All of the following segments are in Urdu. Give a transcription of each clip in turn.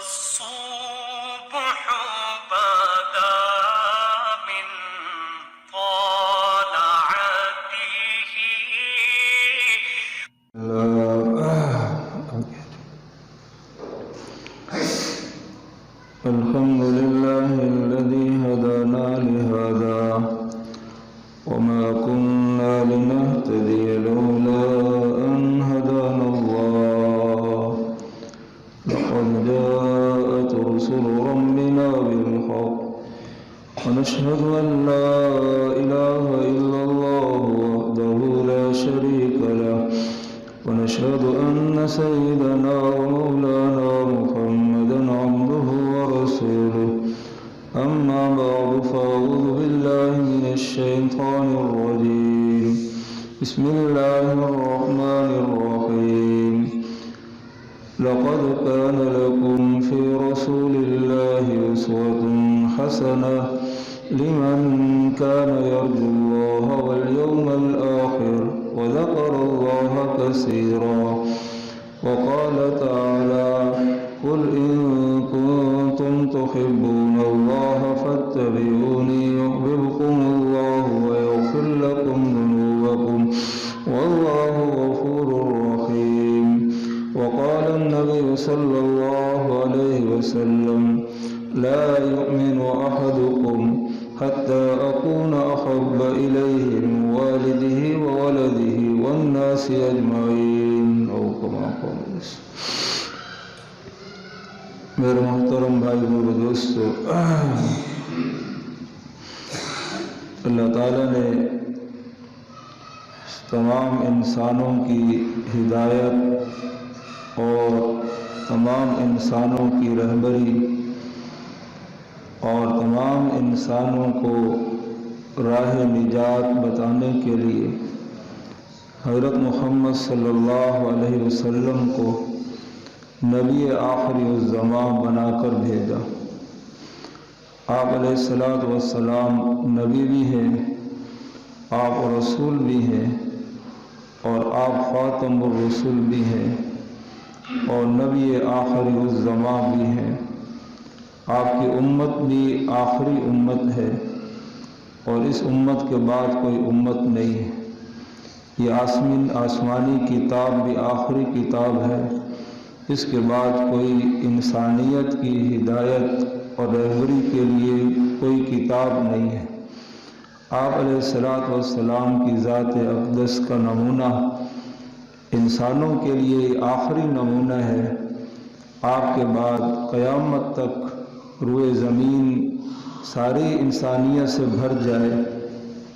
الصبح بدا من طلعته. الحمد لله الذي هدانا لهذا وما كنا لنهتدي لولا أن هدانا الله لقد جاءت رسل ربنا بالحق ونشهد أن لا إله إلا الله وحده لا شريك له ونشهد أن سيدنا ومولانا محمدا عبده ورسوله. أما بعد فأعوذ بالله من الشيطان الرجيم. بسم الله الرحمن الرحيم. لقد كان لكم في رسول الله أسوة حسنة لمن كان يرجو الله واليوم الآخر وذكر الله كثيرا. وقال تعالى: قل إن كنتم تحبون الله فاتبعوني يحببكم الله ويغفر لكم ذنوبكم والله غفور رحيم. وقال النبي صلى الله عليه وسلم: لا يؤمن أحدكم حتى أكون أحب إليه من والده وولده والناس أجمعين أو كما قال. میرے محترم بھائی اور دوستو، اللہ تعالیٰ نے تمام انسانوں کی ہدایت اور تمام انسانوں کی رہبری اور تمام انسانوں کو راہ نجات بتانے کے لیے حضرت محمد صلی اللہ علیہ وسلم کو نبی آخری الزمان بنا کر بھیجا۔ آپ علیہ السلام نبی بھی ہیں، آپ رسول بھی ہیں، اور آپ خاتم الرسول بھی ہیں، اور نبی آخری الزمان بھی ہیں۔ آپ کی امت بھی آخری امت ہے، اور اس امت کے بعد کوئی امت نہیں ہے۔ یہ آسمانی کتاب بھی آخری کتاب ہے، اس کے بعد کوئی انسانیت کی ہدایت اور رہبری کے لیے کوئی کتاب نہیں ہے۔ آپ علیہ السلام کی ذات اقدس کا نمونہ انسانوں کے لیے آخری نمونہ ہے۔ آپ کے بعد قیامت تک روئے زمین ساری انسانیت سے بھر جائے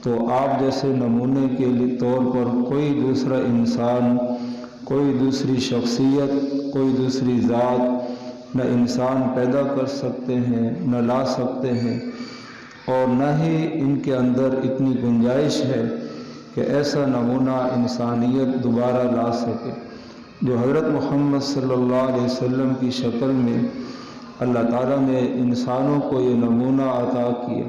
تو آپ جیسے نمونے کے طور پر کوئی دوسرا انسان، کوئی دوسری شخصیت، کوئی دوسری ذات نہ انسان پیدا کر سکتے ہیں، نہ لا سکتے ہیں، اور نہ ہی ان کے اندر اتنی گنجائش ہے کہ ایسا نمونہ انسانیت دوبارہ لا سکے جو حضرت محمد صلی اللہ علیہ وسلم کی شکل میں اللہ تعالیٰ نے انسانوں کو یہ نمونہ عطا کیا۔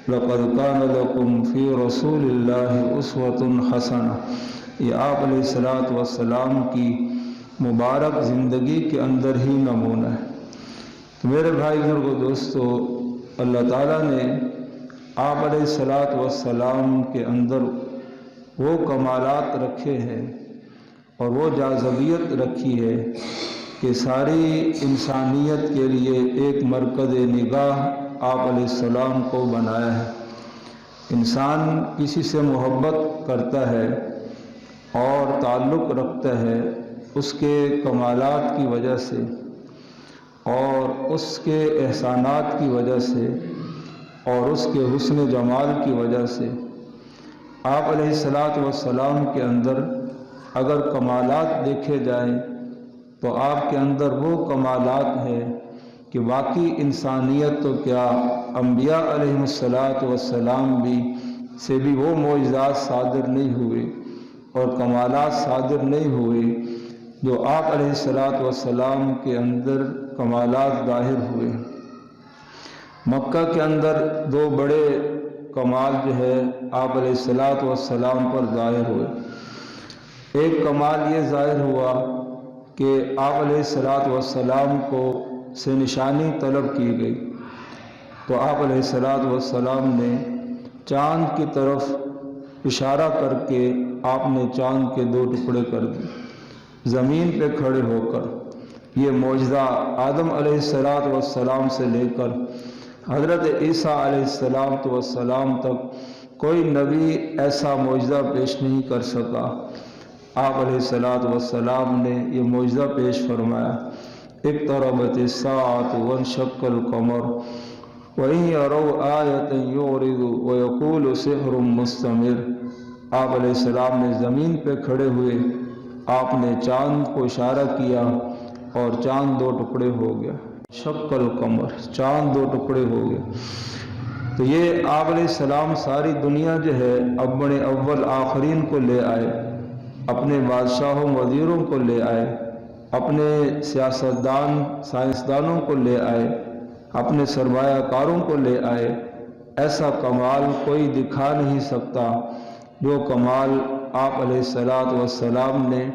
لَقَدْ كَانَ لَكُمْ فِي رَسُولِ اللَّهِ أُسْوَةٌ حَسَنَةٌ، یہ آپ علیہ السلام کی مبارک زندگی کے اندر ہی نمونہ ہے۔ تو میرے بھائی بزرگو دوستو، اللہ تعالیٰ نے آپ علیہ السلام کے اندر وہ کمالات رکھے ہیں اور وہ جاذبیت رکھی ہے کہ ساری انسانیت کے لیے ایک مرکز نگاہ آپ علیہ السلام کو بنایا ہے۔ انسان کسی سے محبت کرتا ہے اور تعلق رکھتا ہے اس کے کمالات کی وجہ سے اور اس کے احسانات کی وجہ سے اور اس کے حسن جمال کی وجہ سے۔ آپ علیہ السلام کے اندر اگر کمالات دیکھے جائیں تو آپ کے اندر وہ کمالات ہیں کہ باقی انسانیت تو کیا، انبیاء علیہ السلام سے بھی وہ معجزات صادر نہیں ہوئے اور کمالات صادر نہیں ہوئے جو آپ علیہ السلام کے اندر کمالات ظاہر ہوئے۔ مکہ کے اندر دو بڑے کمال جو ہے آپ علیہ السلام پر ظاہر ہوئے۔ ایک کمال یہ ظاہر ہوا کہ آپ علیہ السلام کو سے نشانی طلب کی گئی تو آپ علیہ السلام نے چاند کی طرف اشارہ کر کے آپ نے چاند کے 2 ٹکڑے کر دیے زمین پہ کھڑے ہو کر۔ یہ معجزہ آدم علیہ السلام سے لے کر حضرت عیسیٰ علیہ السلام تک کوئی نبی ایسا معجزہ پیش نہیں کر سکا۔ آپ علیہ السلام نے یہ معجزہ پیش فرمایا، اقتربت الساعۃ وانشق القمر وَإِن يَرَوْا آیَةً يُعْرِضُوا وَيَقُولُوا سِحْرٌ مُسْتَمِرٌ۔ آپ علیہ السلام نے زمین پہ کھڑے ہوئے آپ نے چاند کو اشارہ کیا اور چاند 2 ٹکڑے ہو گیا، شق القمر، چاند 2 ٹکڑے ہو گئے۔ تو یہ آپ علیہ السلام ساری دنیا جو ہے ابن اول آخرین کو لے آئے، اپنے بادشاہوں وزیروں کو لے آئے، اپنے سیاستدان سائنسدانوں کو لے آئے، اپنے سرمایہ کاروں کو لے آئے۔ ایسا کمال کوئی دکھا نہیں سکتا جو کمال آپ علیہ السلام نے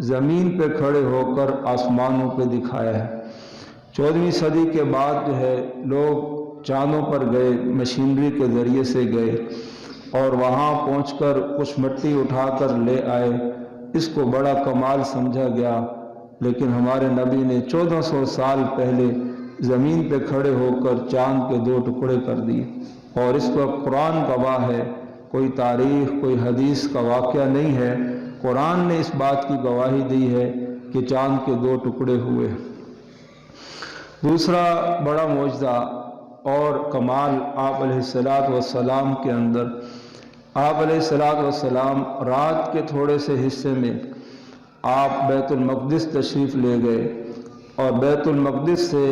زمین پہ کھڑے ہو کر آسمانوں پہ دکھایا ہے۔ 14ویں صدی کے بعد جو ہے لوگ چاندوں پر گئے، مشینری کے ذریعے سے گئے اور وہاں پہنچ کر کچھ مٹی اٹھا کر لے آئے، اس کو بڑا کمال سمجھا گیا۔ لیکن ہمارے نبی نے 1400 سال پہلے زمین پہ کھڑے ہو کر چاند کے 2 ٹکڑے کر دیے، اور اس پر قرآن گواہ ہے، کوئی تاریخ کوئی حدیث کا واقعہ نہیں ہے، قرآن نے اس بات کی گواہی دی ہے کہ چاند کے 2 ٹکڑے ہوئے۔ دوسرا بڑا معجزہ اور کمال آپ علیہ السلام کے اندر، آپ علیہ السلام رات کے تھوڑے سے حصے میں آپ بیت المقدس تشریف لے گئے، اور بیت المقدس سے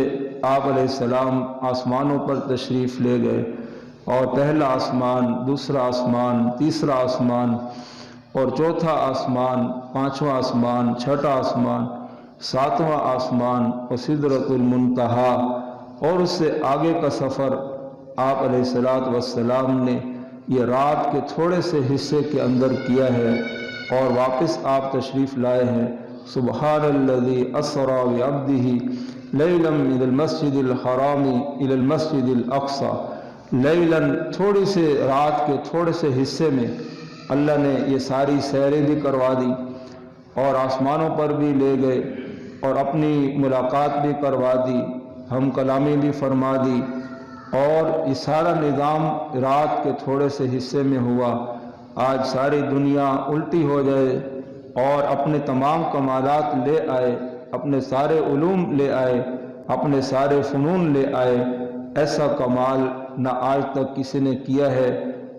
آپ علیہ السلام آسمانوں پر تشریف لے گئے، اور پہلا آسمان، دوسرا آسمان، تیسرا آسمان اور چوتھا آسمان، 5واں آسمان، 6واں آسمان، 7واں آسمان اور سدرۃ المنتہا، اور اس سے آگے کا سفر آپ علیہ السلام نے یہ رات کے تھوڑے سے حصے کے اندر کیا ہے، اور واپس آپ تشریف لائے ہیں۔ سبحان الذی اسریٰ بعبدہ لیلا من المسجد الحرام الی المسجد الاقصی۔ لیلاً تھوڑی سے رات کے تھوڑے سے حصے میں اللہ نے یہ ساری سیریں بھی کروا دی، اور آسمانوں پر بھی لے گئے، اور اپنی ملاقات بھی کروا دی، ہم کلامی بھی فرما دی، اور یہ سارا نظام رات کے تھوڑے سے حصے میں ہوا۔ آج ساری دنیا الٹی ہو جائے اور اپنے تمام کمالات لے آئے، اپنے سارے علوم لے آئے، اپنے سارے فنون لے آئے، ایسا کمال نہ آج تک کسی نے کیا ہے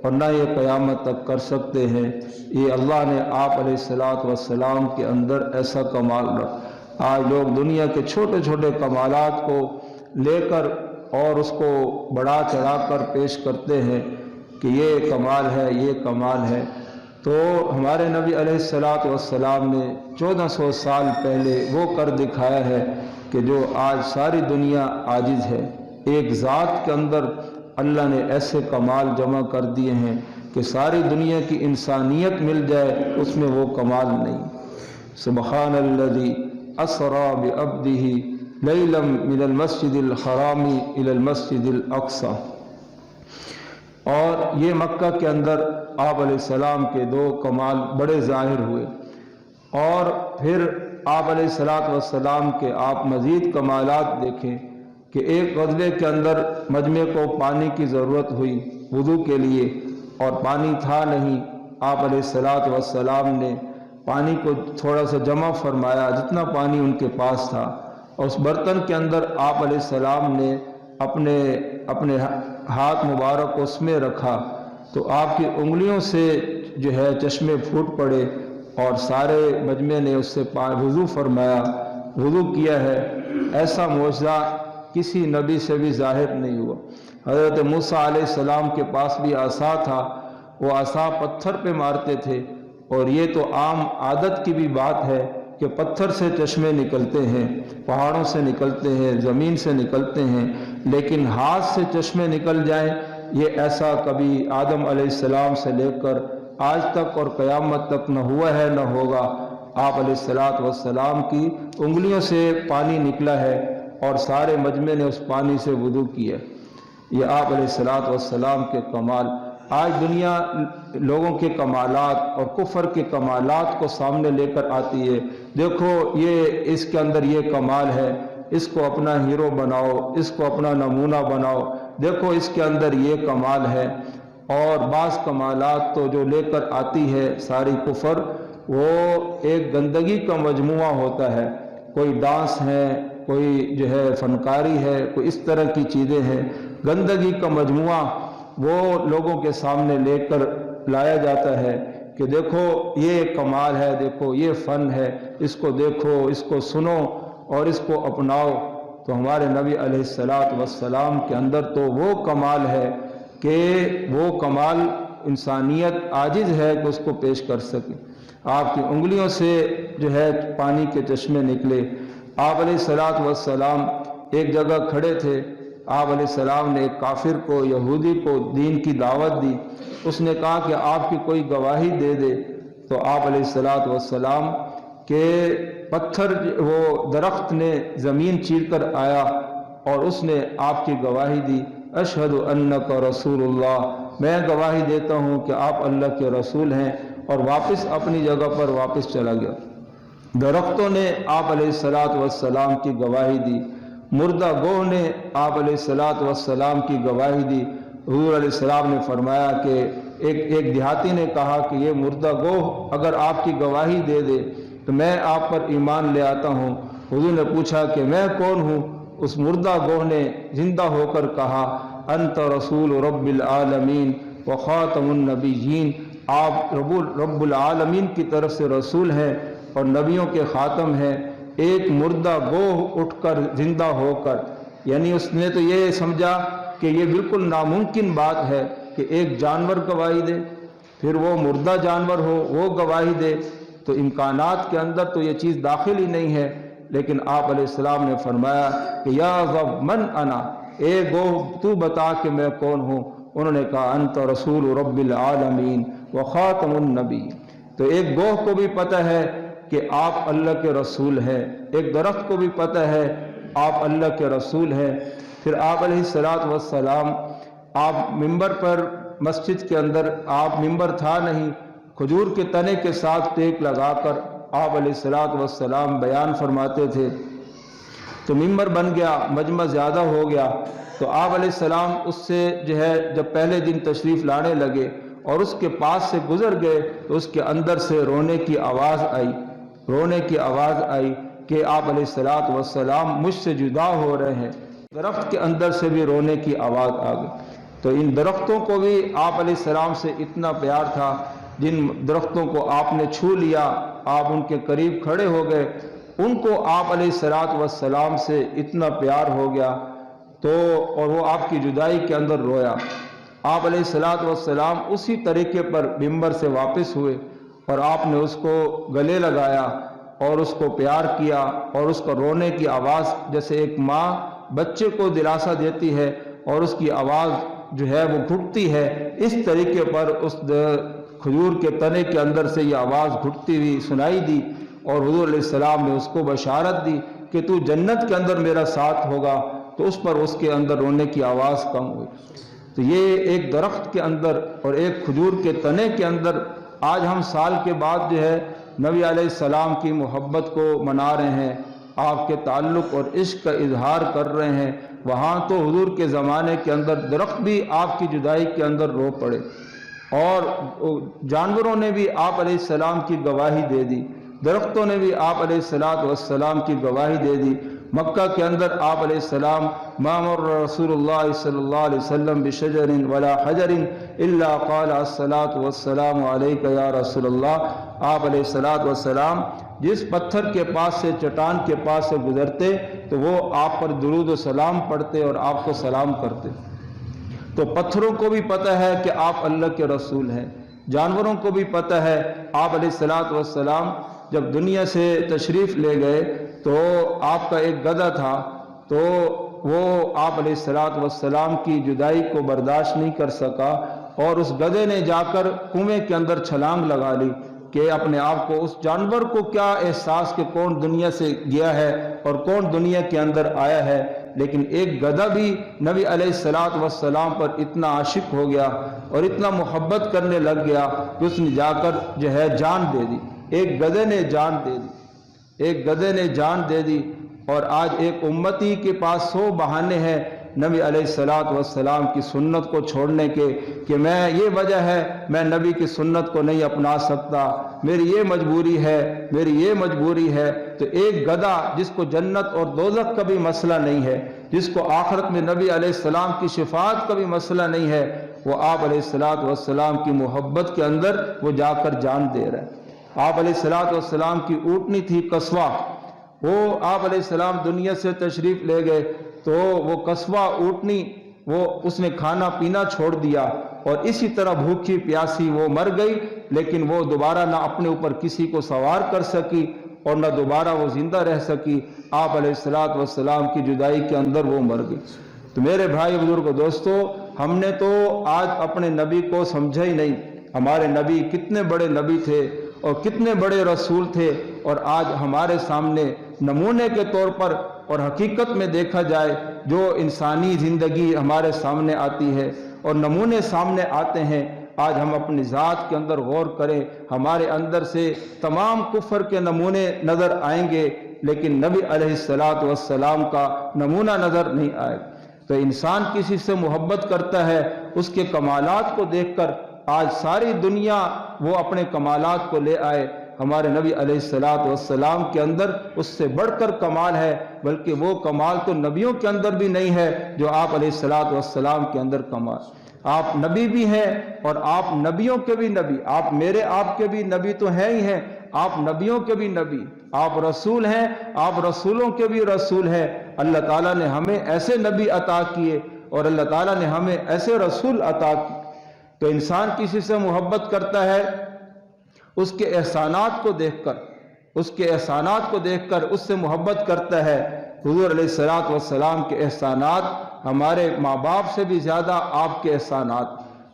اور نہ یہ قیامت تک کر سکتے ہیں۔ یہ اللہ نے آپ علیہ السلام کے اندر ایسا کمال رکھا۔ آج لوگ دنیا کے چھوٹے چھوٹے کمالات کو لے کر اور اس کو بڑا چڑھا کر پیش کرتے ہیں کہ یہ کمال ہے، یہ کمال ہے۔ تو ہمارے نبی علیہ السلام نے 1400 سال پہلے وہ کر دکھایا ہے کہ جو آج ساری دنیا عاجز ہے۔ ایک ذات کے اندر اللہ نے ایسے کمال جمع کر دیے ہیں کہ ساری دنیا کی انسانیت مل جائے اس میں وہ کمال نہیں۔ سبحان الذی اسریٰ بعبدہ لیلا من المسجد الحرام الی المسجد الاقصی۔ اور یہ مکہ کے اندر آپ علیہ السلام کے 2 کمال بڑے ظاہر ہوئے، اور پھر آپ علیہ السلام کے آپ مزید کمالات دیکھیں کہ ایک غزوے کے اندر مجمع کو پانی کی ضرورت ہوئی وضو کے لیے، اور پانی تھا نہیں۔ آپ علیہ السلام نے پانی کو تھوڑا سا جمع فرمایا جتنا پانی ان کے پاس تھا، اور اس برتن کے اندر آپ علیہ السلام نے اپنے ہاتھ مبارک کو اس میں رکھا، تو آپ کی انگلیوں سے جو ہے چشمے پھوٹ پڑے، اور سارے مجمع نے اس سے وضو فرمایا، وضو کیا ہے۔ ایسا معجزہ کسی نبی سے بھی ظاہر نہیں ہوا۔ حضرت موسیٰ علیہ السلام کے پاس بھی عصا تھا، وہ عصا پتھر پہ مارتے تھے، اور یہ تو عام عادت کی بھی بات ہے کہ پتھر سے چشمے نکلتے ہیں، پہاڑوں سے نکلتے ہیں، زمین سے نکلتے ہیں، لیکن ہاتھ سے چشمے نکل جائیں یہ ایسا کبھی آدم علیہ السلام سے لے کر آج تک اور قیامت تک نہ ہوا ہے نہ ہوگا۔ آپ علیہ السلام کی انگلیوں سے پانی نکلا ہے، اور سارے مجمع نے اس پانی سے وضو کیا۔ یہ آپ علیہ الصلوۃ والسلام کے کمال۔ آج دنیا لوگوں کے کمالات اور کفر کے کمالات کو سامنے لے کر آتی ہے، دیکھو یہ اس کے اندر یہ کمال ہے، اس کو اپنا ہیرو بناؤ، اس کو اپنا نمونہ بناؤ، دیکھو اس کے اندر یہ کمال ہے۔ اور بعض کمالات تو جو لے کر آتی ہے ساری کفر، وہ ایک گندگی کا مجموعہ ہوتا ہے، کوئی ڈانس ہے، کوئی جو ہے فنکاری ہے، کوئی اس طرح کی چیزیں ہیں، گندگی کا مجموعہ وہ لوگوں کے سامنے لے کر لایا جاتا ہے کہ دیکھو یہ کمال ہے، دیکھو یہ فن ہے، اس کو دیکھو، اس کو سنو اور اس کو اپناؤ۔ تو ہمارے نبی علیہ الصلوۃ والسلام کے اندر تو وہ کمال ہے کہ وہ کمال انسانیت عاجز ہے کہ اس کو پیش کر سکے۔ آپ کی انگلیوں سے جو ہے پانی کے چشمے نکلے۔ آپ علیہ الصلوۃ والسلام ایک جگہ کھڑے تھے، آپ علیہ السلام نے ایک کافر کو، یہودی کو دین کی دعوت دی۔ اس نے کہا کہ آپ کی کوئی گواہی دے دے، تو آپ علیہ الصلوۃ والسلام کہ پتھر وہ درخت نے زمین چیر کر آیا اور اس نے آپ کی گواہی دی، اشہد انک رسول اللہ، میں گواہی دیتا ہوں کہ آپ اللہ کے رسول ہیں، اور واپس اپنی جگہ پر واپس چلا گیا۔ درختوں نے آپ علیہ الصلوۃ والسلام کی گواہی دی، مردہ گوہ نے آپ علیہ الصلوۃ والسلام کی گواہی دی۔ حضور علیہ السلام نے فرمایا کہ ایک دیہاتی نے کہا کہ یہ مردہ گوہ اگر آپ کی گواہی دے دے تو میں آپ پر ایمان لے آتا ہوں۔ حضور نے پوچھا کہ میں کون ہوں؟ اس مردہ گوہ نے زندہ ہو کر کہا، انت رسول رب العالمین و خاتم النبیین، آپ رب العالمین کی طرف سے رسول ہیں اور نبیوں کے خاتم ہیں۔ ایک مردہ گوہ اٹھ کر زندہ ہو کر، یعنی اس نے تو یہ سمجھا کہ یہ بالکل ناممکن بات ہے کہ ایک جانور گواہی دے، پھر وہ مردہ جانور ہو وہ گواہی دے، تو امکانات کے اندر تو یہ چیز داخل ہی نہیں ہے۔ لیکن آپ علیہ السلام نے فرمایا کہ یا رب من انا، اے گوہ تو بتا کہ میں کون ہوں؟ انہوں نے کہا انت رسول رب العالمین و خاتم النبی۔ تو ایک گوہ کو بھی پتہ ہے کہ آپ اللہ کے رسول ہیں، ایک درخت کو بھی پتہ ہے آپ اللہ کے رسول ہیں۔ پھر آپ علیہ الصلوۃ والسلام آپ ممبر پر، مسجد کے اندر آپ ممبر تھا نہیں، کھجور کے تنے کے ساتھ ٹیک لگا کر آپ علیہ الصلوۃ والسلام بیان فرماتے تھے۔ تو ممبر بن گیا، مجمع زیادہ ہو گیا، تو آپ علیہ السلام اس سے جو ہے جب پہلے دن تشریف لانے لگے اور اس کے پاس سے گزر گئے تو اس کے اندر سے رونے کی آواز آئی، رونے کی آواز آئی کہ آپ علیہ الصلوۃ والسلام مجھ سے جدا ہو رہے ہیں۔ درخت کے اندر سے بھی رونے کی آواز آ گئی۔ تو ان درختوں کو بھی آپ علیہ السلام سے اتنا پیار تھا، جن درختوں کو آپ نے چھو لیا، آپ ان کے قریب کھڑے ہو گئے، ان کو آپ علیہ الصلوۃ والسلام سے اتنا پیار ہو گیا تو اور وہ آپ کی جدائی کے اندر رویا۔ آپ علیہ الصلوۃ والسلام اسی طریقے پر ممبر سے واپس ہوئے اور آپ نے اس کو گلے لگایا اور اس کو پیار کیا، اور اس کو رونے کی آواز جیسے ایک ماں بچے کو دلاسا دیتی ہے اور اس کی آواز جو ہے وہ گھٹتی ہے، اس طریقے پر اس کھجور کے تنے کے اندر سے یہ آواز گھٹتی ہوئی سنائی دی، اور حضور علیہ السلام نے اس کو بشارت دی کہ تو جنت کے اندر میرا ساتھ ہوگا، تو اس پر اس کے اندر رونے کی آواز کم ہوئی۔ تو یہ ایک درخت کے اندر اور ایک کھجور کے تنے کے اندر آج ہم سال کے بعد جو ہے نبی علیہ السلام کی محبت کو منا رہے ہیں، آپ کے تعلق اور عشق کا اظہار کر رہے ہیں۔ وہاں تو حضور کے زمانے کے اندر درخت بھی آپ کی جدائی کے اندر رو پڑے، اور جانوروں نے بھی آپ علیہ السلام کی گواہی دے دی، درختوں نے بھی آپ علیہ الصلوۃ والسلام کی گواہی دے دی۔ مکہ کے اندر آپ علیہ السلام ما مر رسول اللہ صلی اللہ علیہ وسلم بشجر ولا حجر الا قال الصلاۃ والسلام علیک یا رسول اللہ۔ آپ علیہ الصلوۃ والسلام جس پتھر کے پاس سے، چٹان کے پاس سے گزرتے تو وہ آپ پر درود و سلام پڑھتے اور آپ کو سلام کرتے۔ تو پتھروں کو بھی پتہ ہے کہ آپ اللہ کے رسول ہیں، جانوروں کو بھی پتہ ہے۔ آپ علیہ الصلوۃ والسلام جب دنیا سے تشریف لے گئے تو آپ کا ایک گدھا تھا، تو وہ آپ علیہ الصلوۃ والسلام کی جدائی کو برداشت نہیں کر سکا، اور اس گدھے نے جا کر کنویں کے اندر چھلانگ لگا لی، کہ اپنے آپ کو اس جانور کو کیا احساس کہ کون دنیا سے گیا ہے اور کون دنیا کے اندر آیا ہے، لیکن ایک گدھا بھی نبی علیہ الصلوۃ والسلام پر اتنا عاشق ہو گیا اور اتنا محبت کرنے لگ گیا کہ اس نے جا کر جو ہے جان دے دی۔ ایک گدھے نے جان دے دی، ایک گدھے نے جان دے دی، اور آج ایک امتی کے پاس 100 بہانے ہیں نبی علیہ الصلوۃ والسلام کی سنت کو چھوڑنے کے، کہ میں یہ وجہ ہے میں نبی کی سنت کو نہیں اپنا سکتا، میری یہ مجبوری ہے، میری یہ مجبوری ہے۔ تو ایک گدھا جس کو جنت اور دوزخ کا بھی مسئلہ نہیں ہے، جس کو آخرت میں نبی علیہ السلام کی شفاعت کا بھی مسئلہ نہیں ہے، وہ آپ علیہ الصلوۃ والسلام کی محبت کے اندر وہ جا کر جان دے رہا ہے۔ آپ علیہ الصلوۃ والسلام کی اونٹنی تھی قصوہ، وہ آپ علیہ السلام دنیا سے تشریف لے گئے تو وہ قصوہ اونٹنی وہ اس نے کھانا پینا چھوڑ دیا، اور اسی طرح بھوکی پیاسی وہ مر گئی، لیکن وہ دوبارہ نہ اپنے اوپر کسی کو سوار کر سکی اور نہ دوبارہ وہ زندہ رہ سکی۔ آپ علیہ الصلوۃ والسلام کی جدائی کے اندر وہ مر گئی۔ تو میرے بھائی بزرگ دوستو، ہم نے تو آج اپنے نبی کو سمجھا ہی نہیں۔ ہمارے نبی کتنے بڑے نبی تھے اور کتنے بڑے رسول تھے، اور آج ہمارے سامنے نمونے کے طور پر اور حقیقت میں دیکھا جائے جو انسانی زندگی ہمارے سامنے آتی ہے اور نمونے سامنے آتے ہیں، آج ہم اپنی ذات کے اندر غور کریں، ہمارے اندر سے تمام کفر کے نمونے نظر آئیں گے، لیکن نبی علیہ الصلوۃ والسلام کا نمونہ نظر نہیں آئے۔ تو انسان کسی سے محبت کرتا ہے اس کے کمالات کو دیکھ کر، آج ساری دنیا وہ اپنے کمالات کو لے آئے، ہمارے نبی علیہ الصلوۃ والسلام کے اندر اس سے بڑھ کر کمال ہے، بلکہ وہ کمال تو نبیوں کے اندر بھی نہیں ہے جو آپ علیہ الصلوۃ والسلام کے اندر کمال۔ آپ نبی بھی ہیں اور آپ نبیوں کے بھی نبی، آپ میرے آپ کے بھی نبی تو ہیں ہی ہیں، آپ نبیوں کے بھی نبی، آپ رسول ہیں، آپ رسولوں کے بھی رسول ہیں۔ اللہ تعالیٰ نے ہمیں ایسے نبی عطا کیے اور اللہ تعالیٰ نے ہمیں ایسے رسول عطا کیے۔ تو انسان کسی سے محبت کرتا ہے اس کے احسانات کو دیکھ کر، اس کے احسانات کو دیکھ کر اس سے محبت کرتا ہے۔ حضور علیہ الصلوۃ والسلام کے احسانات ہمارے ماں باپ سے بھی زیادہ آپ کے احسانات،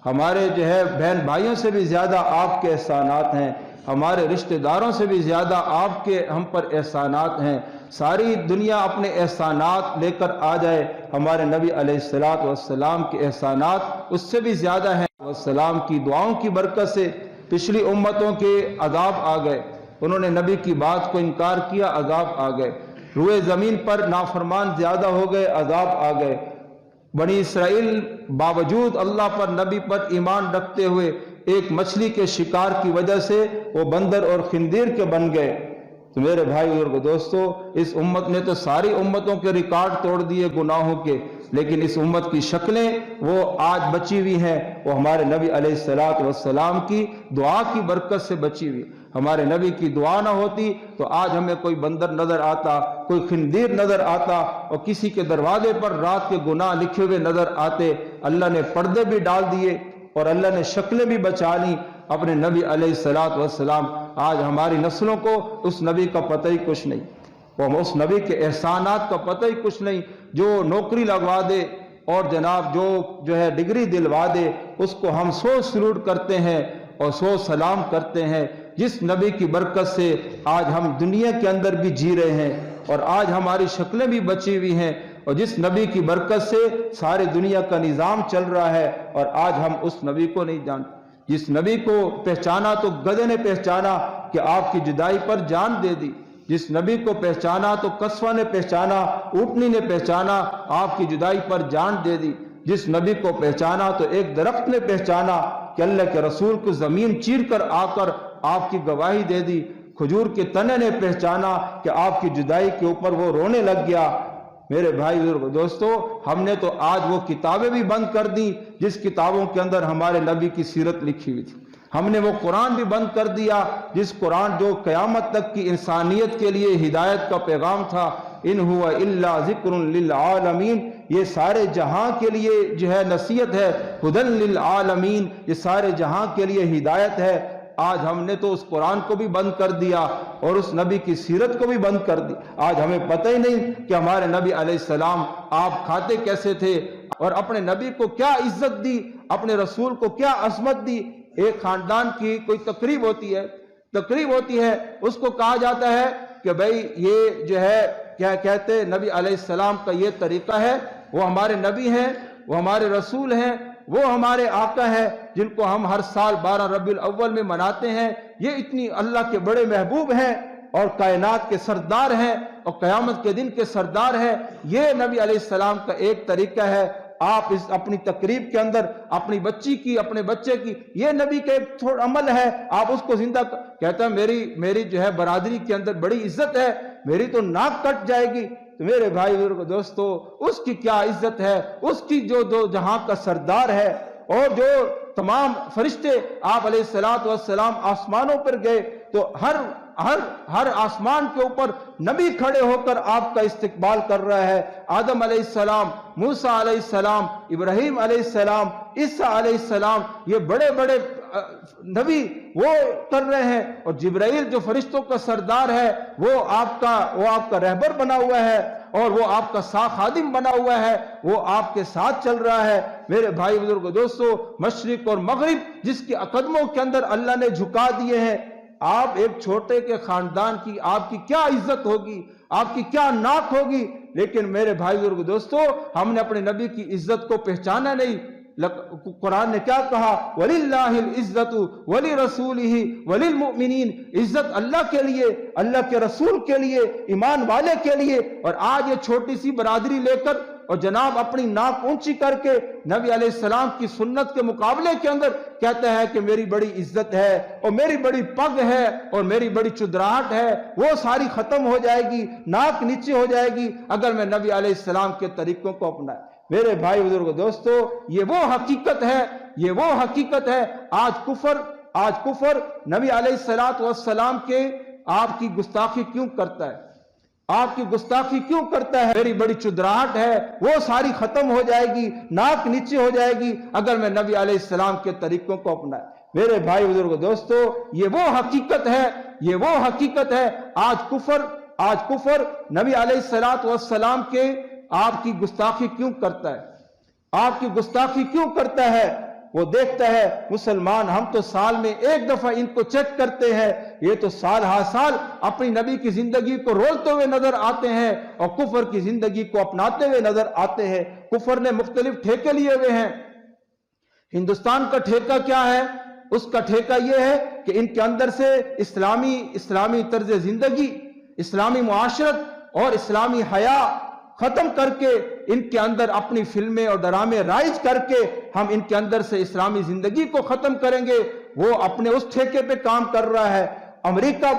ہمارے جو ہے بہن بھائیوں سے بھی زیادہ آپ کے احسانات ہیں، ہمارے رشتہ داروں سے بھی زیادہ آپ کے ہم پر احسانات ہیں۔ ساری دنیا اپنے احسانات لے کر آ جائے، ہمارے نبی علیہ الصلوۃ والسلام کے احسانات اس سے بھی زیادہ ہیں۔ والسلام کی دعاؤں کی برکت سے پچھلی امتوں کے عذاب آ گئے، انہوں نے نبی کی بات کو انکار کیا، عذاب آ گئے۔ روئے زمین پر نافرمان زیادہ ہو گئے، عذاب آ گئے۔ بنی اسرائیل باوجود اللہ پر نبی پر ایمان رکھتے ہوئے ایک مچھلی کے شکار کی وجہ سے وہ بندر اور خنزیر کے بن گئے۔ تو میرے بھائی اور دوستو، اس امت نے تو ساری امتوں کے ریکارڈ توڑ دیے گناہوں کے، لیکن اس امت کی شکلیں وہ آج بچی ہوئی ہیں، وہ ہمارے نبی علیہ الصلوۃ والسلام کی دعا کی برکت سے بچی ہوئی۔ ہمارے نبی کی دعا نہ ہوتی تو آج ہمیں کوئی بندر نظر آتا، کوئی خنزیر نظر آتا، اور کسی کے دروازے پر رات کے گناہ لکھے ہوئے نظر آتے۔ اللہ نے پردے بھی ڈال دیے اور اللہ نے شکلیں بھی بچا لی اپنے نبی علیہ الصلوۃ والسلام۔ آج ہماری نسلوں کو اس نبی کا پتہ ہی کچھ نہیں، وہ اس نبی کے احسانات کا پتہ ہی کچھ نہیں۔ جو نوکری لگوا دے اور جناب جو ہے ڈگری دلوا دے، اس کو ہم 100 سلوٹ کرتے ہیں اور 100 سلام کرتے ہیں۔ جس نبی کی برکت سے آج ہم دنیا کے اندر بھی جی رہے ہیں اور آج ہماری شکلیں بھی بچی ہوئی ہیں، اور جس نبی کی برکت سے سارے دنیا کا نظام چل رہا ہے، اور آج ہم اس نبی کو نہیں جانتے۔ جس نبی کو پہچانا تو گدھے نے پہچانا کہ آپ کی جدائی پر جان دے دی، جس نبی کو پہچانا تو قصوہ نے پہچانا، اونٹنی نے پہچانا، آپ کی جدائی پر جان دے دی۔ جس نبی کو پہچانا تو ایک درخت نے پہچانا کہ اللہ کے رسول کو زمین چیر کر آ کر آپ کی گواہی دے دی۔ کھجور کے تنے نے پہچانا کہ آپ کی جدائی کے اوپر وہ رونے لگ گیا۔ میرے بھائی بزرگ دوستو، ہم نے تو آج وہ کتابیں بھی بند کر دی جس کتابوں کے اندر ہمارے نبی کی سیرت لکھی ہوئی تھی۔ ہم نے وہ قرآن بھی بند کر دیا جس قرآن جو قیامت تک کی انسانیت کے لیے ہدایت کا پیغام تھا۔ ان ہوا الا ذکر للعالمین، یہ سارے جہاں کے لیے جو ہے نصیحت ہے، ہدی للعالمین، یہ سارے جہاں کے لیے ہدایت ہے۔ آج ہم نے تو اس قرآن کو بھی بند کر دیا اور اس نبی کی سیرت کو بھی بند کر دی۔ آج ہمیں پتہ ہی نہیں کہ ہمارے نبی علیہ السلام آپ کھاتے کیسے تھے اور اپنے نبی کو کیا عزت دی، اپنے رسول کو کیا عظمت دی۔ ایک خاندان کی کوئی تقریب ہوتی ہے، تقریب ہوتی ہے اس کو کہا جاتا ہے کہ بھئی یہ جو ہے کیا کہتے ہیں نبی علیہ السلام کا یہ طریقہ ہے، وہ ہمارے نبی ہیں، وہ ہمارے رسول ہیں، وہ ہمارے آقا ہیں جن کو ہم ہر سال 12 ربیع الاول میں مناتے ہیں، یہ اتنی اللہ کے بڑے محبوب ہیں اور کائنات کے سردار ہیں اور قیامت کے دن کے سردار ہیں۔ یہ نبی علیہ السلام کا ایک طریقہ ہے۔ آپ اس اپنی تقریب کے اندر اپنی بچی کی، اپنے بچے کی، یہ نبی کا ایک عمل ہے، آپ اس کو زندہ کہتا ہے میری جو ہے برادری کے اندر بڑی عزت ہے، میری تو ناک کٹ جائے گی، تو میرے بھائی بزرگ دوستو اس کی کیا عزت ہے، اس کی جو دو جہاں کا سردار ہے اور جو تمام فرشتے آپ علیہ السلام آسمانوں پر گئے تو ہر آسمان کے اوپر نبی کھڑے ہو کر آپ کا استقبال کر رہا ہے۔ آدم علیہ السلام، موسیٰ علیہ السلام، ابراہیم علیہ السلام، عیسیٰ علیہ السلام، یہ بڑے بڑے نبی وہ کر رہے ہیں، اور جبرائیل جو فرشتوں کا سردار ہے وہ آپ کا رہبر بنا ہوا ہے اور وہ آپ کا خادم بنا ہوا ہے، وہ آپ کے ساتھ چل رہا ہے۔ میرے بھائی بزرگ دوستو، مشرق اور مغرب جس کے قدموں کے اندر اللہ نے جھکا دیے ہیں، آپ ایک چھوٹے کے خاندان کی آپ کی کیا عزت ہوگی، آپ کی کیا ناک ہوگی، لیکن میرے بھائی بزرگ دوستو ہم نے اپنے نبی کی عزت کو پہچانا نہیں۔ قرآن نے کیا کہا؟ وَلِلَّهِ الْعِزَّةُ وَلِرَسُولِهِ وَلِلْمُؤْمِنِينَ، عزت اللہ کے لیے، اللہ کے رسول کے لیے، ایمان والے کے لیے۔ اور آج یہ چھوٹی سی برادری لے کر اور جناب اپنی ناک اونچی کر کے نبی علیہ السلام کی سنت کے مقابلے کے اندر کہتا ہے کہ میری بڑی عزت ہے اور میری بڑی پگ ہے اور میری بڑی چدراہٹ ہے، وہ ساری ختم ہو جائے گی، ناک نیچے ہو جائے گی اگر میں نبی علیہ السلام کے طریقوں کو اپنائے۔ میرے بھائی بزرگ دوستو یہ وہ حقیقت ہے، یہ وہ حقیقت ہے۔ آج کفر نبی علیہ السلام کے آپ کی گستاخی کیوں کرتا ہے؟ آپ کی گستاخی کیوں کرتا ہے؟ میری بڑی چدراہٹ ہے وہ ساری ختم ہو جائے گی، ناک نیچے ہو جائے گی اگر میں نبی علیہ السلام کے طریقوں کو اپنائے۔ میرے بھائی بزرگ دوستو یہ وہ حقیقت ہے، یہ وہ حقیقت ہے۔ آج کفر نبی علیہ السلام کے آپ کی گستاخی کیوں کرتا ہے؟ آپ کی گستاخی کیوں کرتا ہے؟ وہ دیکھتا ہے مسلمان ہم تو سال میں ایک دفعہ ان کو چیک کرتے ہیں، یہ تو سال ہر سال اپنی نبی کی زندگی کو رولتے ہوئے نظر آتے ہیں اور کفر کی زندگی کو اپناتے ہوئے نظر آتے ہیں۔ کفر نے مختلف ٹھیکے لیے ہوئے ہیں۔ ہندوستان کا ٹھیکہ کیا ہے؟ اس کا ٹھیکہ یہ ہے کہ ان کے اندر سے اسلامی طرز زندگی، اسلامی معاشرت اور اسلامی حیا ختم کر کے ان کے اندر اپنی فلمیں اور ڈرامے رائج کر کے ہم ان کے اندر سے اسلامی زندگی کو ختم کریں گے۔ وہ اپنے اس ٹھیکے پہ کام کر رہا ہے۔ امریکہ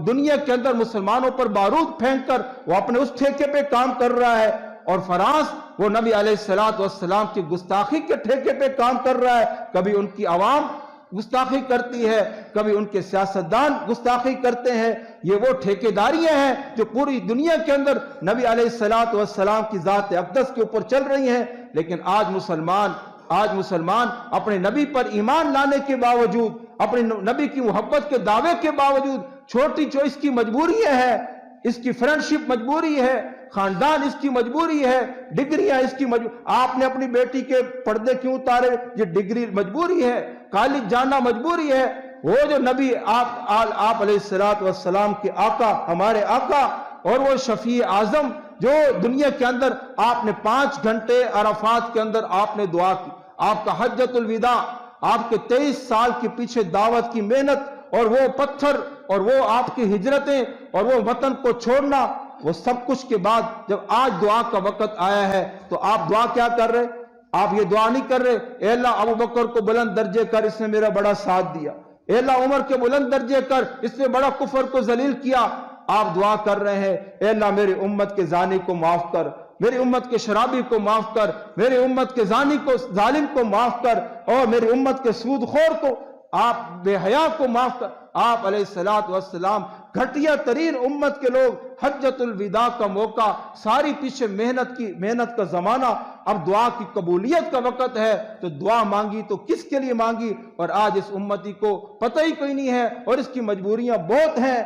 دنیا کے اندر مسلمانوں پر بارود پھینک کر وہ اپنے اس ٹھیکے پہ کام کر رہا ہے، اور فرانس وہ نبی علیہ السلام کی گستاخی کے ٹھیکے پہ کام کر رہا ہے۔ کبھی ان کی عوام گستاخی کرتی ہے، کبھی ان کے سیاستدان گستاخی کرتے ہیں۔ یہ وہ ٹھیکیداریاں ہیں جو پوری دنیا کے اندر نبی علیہ السلام کی ذات اقدس کے اوپر چل رہی ہیں۔ لیکن آج مسلمان اپنے نبی پر ایمان لانے کے باوجود، اپنے نبی کی محبت کے دعوے کے باوجود، چھوٹی اس کی مجبوریاں ہیں، اس کی فرینڈشپ مجبوری ہے، خاندان اس کی مجبوری ہے، ڈگریاں اس کی مجبوری۔ آپ نے اپنی بیٹی کے پردے کیوں اتارے؟ یہ ڈگری مجبوری ہے، کالج جانا مجبوری ہے۔ وہ جو نبی آپ علیہ السلام کے آقا، ہمارے آقا اور وہ شفیع اعظم جو دنیا کے اندر آپ نے 5 گھنٹے عرفات کے اندر آپ نے دعا کی، آپ کا حجۃ الوداع، آپ کے 23 سال کے پیچھے دعوت کی محنت اور وہ پتھر اور وہ آپ کی ہجرتیں اور وہ وطن کو چھوڑنا، وہ سب کچھ کے بعد جب آج دعا کا وقت آیا ہے تو آپ دعا کیا کر رہے؟ آپ یہ دعا نہیں کر رہے اے اللہ ابو بکر کو بلند درجے کر، اس نے میرا بڑا ساتھ دیا، اے اللہ عمر کے بلند درجے کر، اس نے بڑا کفر کو ذلیل کیا۔ آپ دعا کر رہے ہیں اے اللہ میری امت کے زانی کو معاف کر، میری امت کے شرابی کو معاف کر، میری امت کے زانی کو ظالم کو معاف کر، اور میری امت کے سود خور کو، آپ بے حیا کو معاف کر۔ آپ علیہ السلام گھٹیا ترین امت کے لوگ، حجۃ الوداع کا موقع، ساری پیچھے محنت کا زمانہ، اب دعا کی قبولیت کا وقت ہے تو دعا مانگی تو کس کے لیے مانگی؟ اور آج اس امتی کو پتہ ہی کوئی نہیں ہے اور اس کی مجبوریاں بہت ہیں۔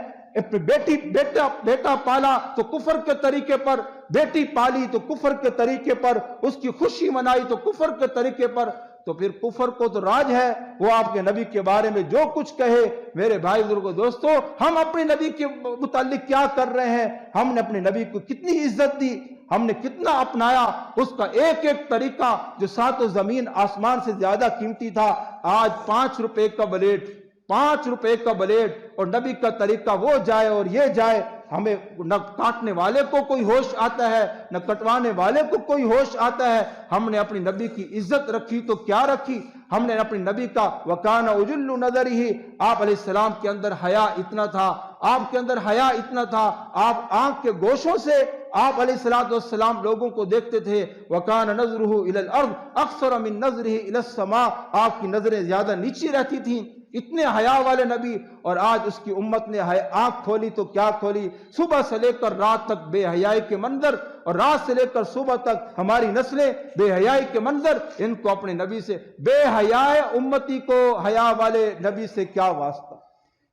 بیٹا پالا تو کفر کے طریقے پر، بیٹی پالی تو کفر کے طریقے پر، اس کی خوشی منائی تو کفر کے طریقے پر۔ تو پھر کفر کو تو راج ہے، وہ آپ کے نبی کے بارے میں جو کچھ کہے۔ میرے بھائی بزرگوں دوستو، ہم اپنے نبی کے متعلق کیا کر رہے ہیں؟ ہم نے اپنے نبی کو کتنی عزت دی، ہم نے کتنا اپنایا، اس کا ایک ایک طریقہ جو ساتوں زمین آسمان سے زیادہ قیمتی تھا، آج 5 روپے کا بلیٹ، 5 روپے کا بلیٹ، اور نبی کا طریقہ وہ جائے اور یہ جائے، ہمیں نہ کاٹنے والے کو کوئی ہوش آتا ہے، نہ کٹوانے والے کو کوئی ہوش آتا ہے۔ ہم نے اپنی نبی کی عزت رکھی تو کیا رکھی؟ ہم نے اپنے نبی کا وَكَانَ أُجُلُّ نَظَرِهِ، آپ علیہ السلام کے اندر حیا اتنا تھا، آپ کے اندر حیا اتنا تھا، آپ آنکھ کے گوشوں سے آپ علیہ السلام لوگوں کو دیکھتے تھے۔ وَكَانَ نَظْرُهُ إِلَى الْأَرْضِ أَقْصَرَ مِن نَظْرِهِ إِلَى السَّمَاءِ، آپ کی نظریں زیادہ نیچی رہتی تھیں، اتنے حیا والے نبی، اور آج اس کی امت نے آنکھ کھولی تو کیا کھولی؟ صبح سے لے کر رات تک بے حیائی کے منظر، اور رات سے لے کر صبح تک ہماری نسلیں بے حیائی کے منظر۔ ان کو اپنے نبی سے، بے حیا امتی کو حیا والے نبی سے کیا واسطہ؟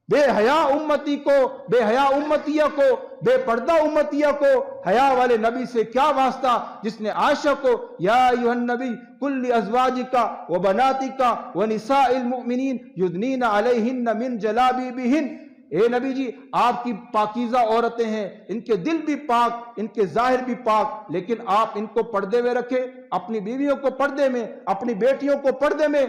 بے حیا امتی کو، بے حیا امتیہ کو، بے پردہ امتیہ کو حیا والے نبی سے کیا واسطہ، جس نے عائشہ کو یا ایھا النبی قل لازواجک وبناتک ونساء المؤمنین یدنین علیہن من جلابیبہن، اے نبی جی آپ کی پاکیزہ عورتیں ہیں، ان کے دل بھی پاک، ان کے ظاہر بھی پاک، لیکن آپ ان کو پردے میں رکھیں، اپنی بیویوں کو پردے میں، اپنی بیٹیوں کو پردے میں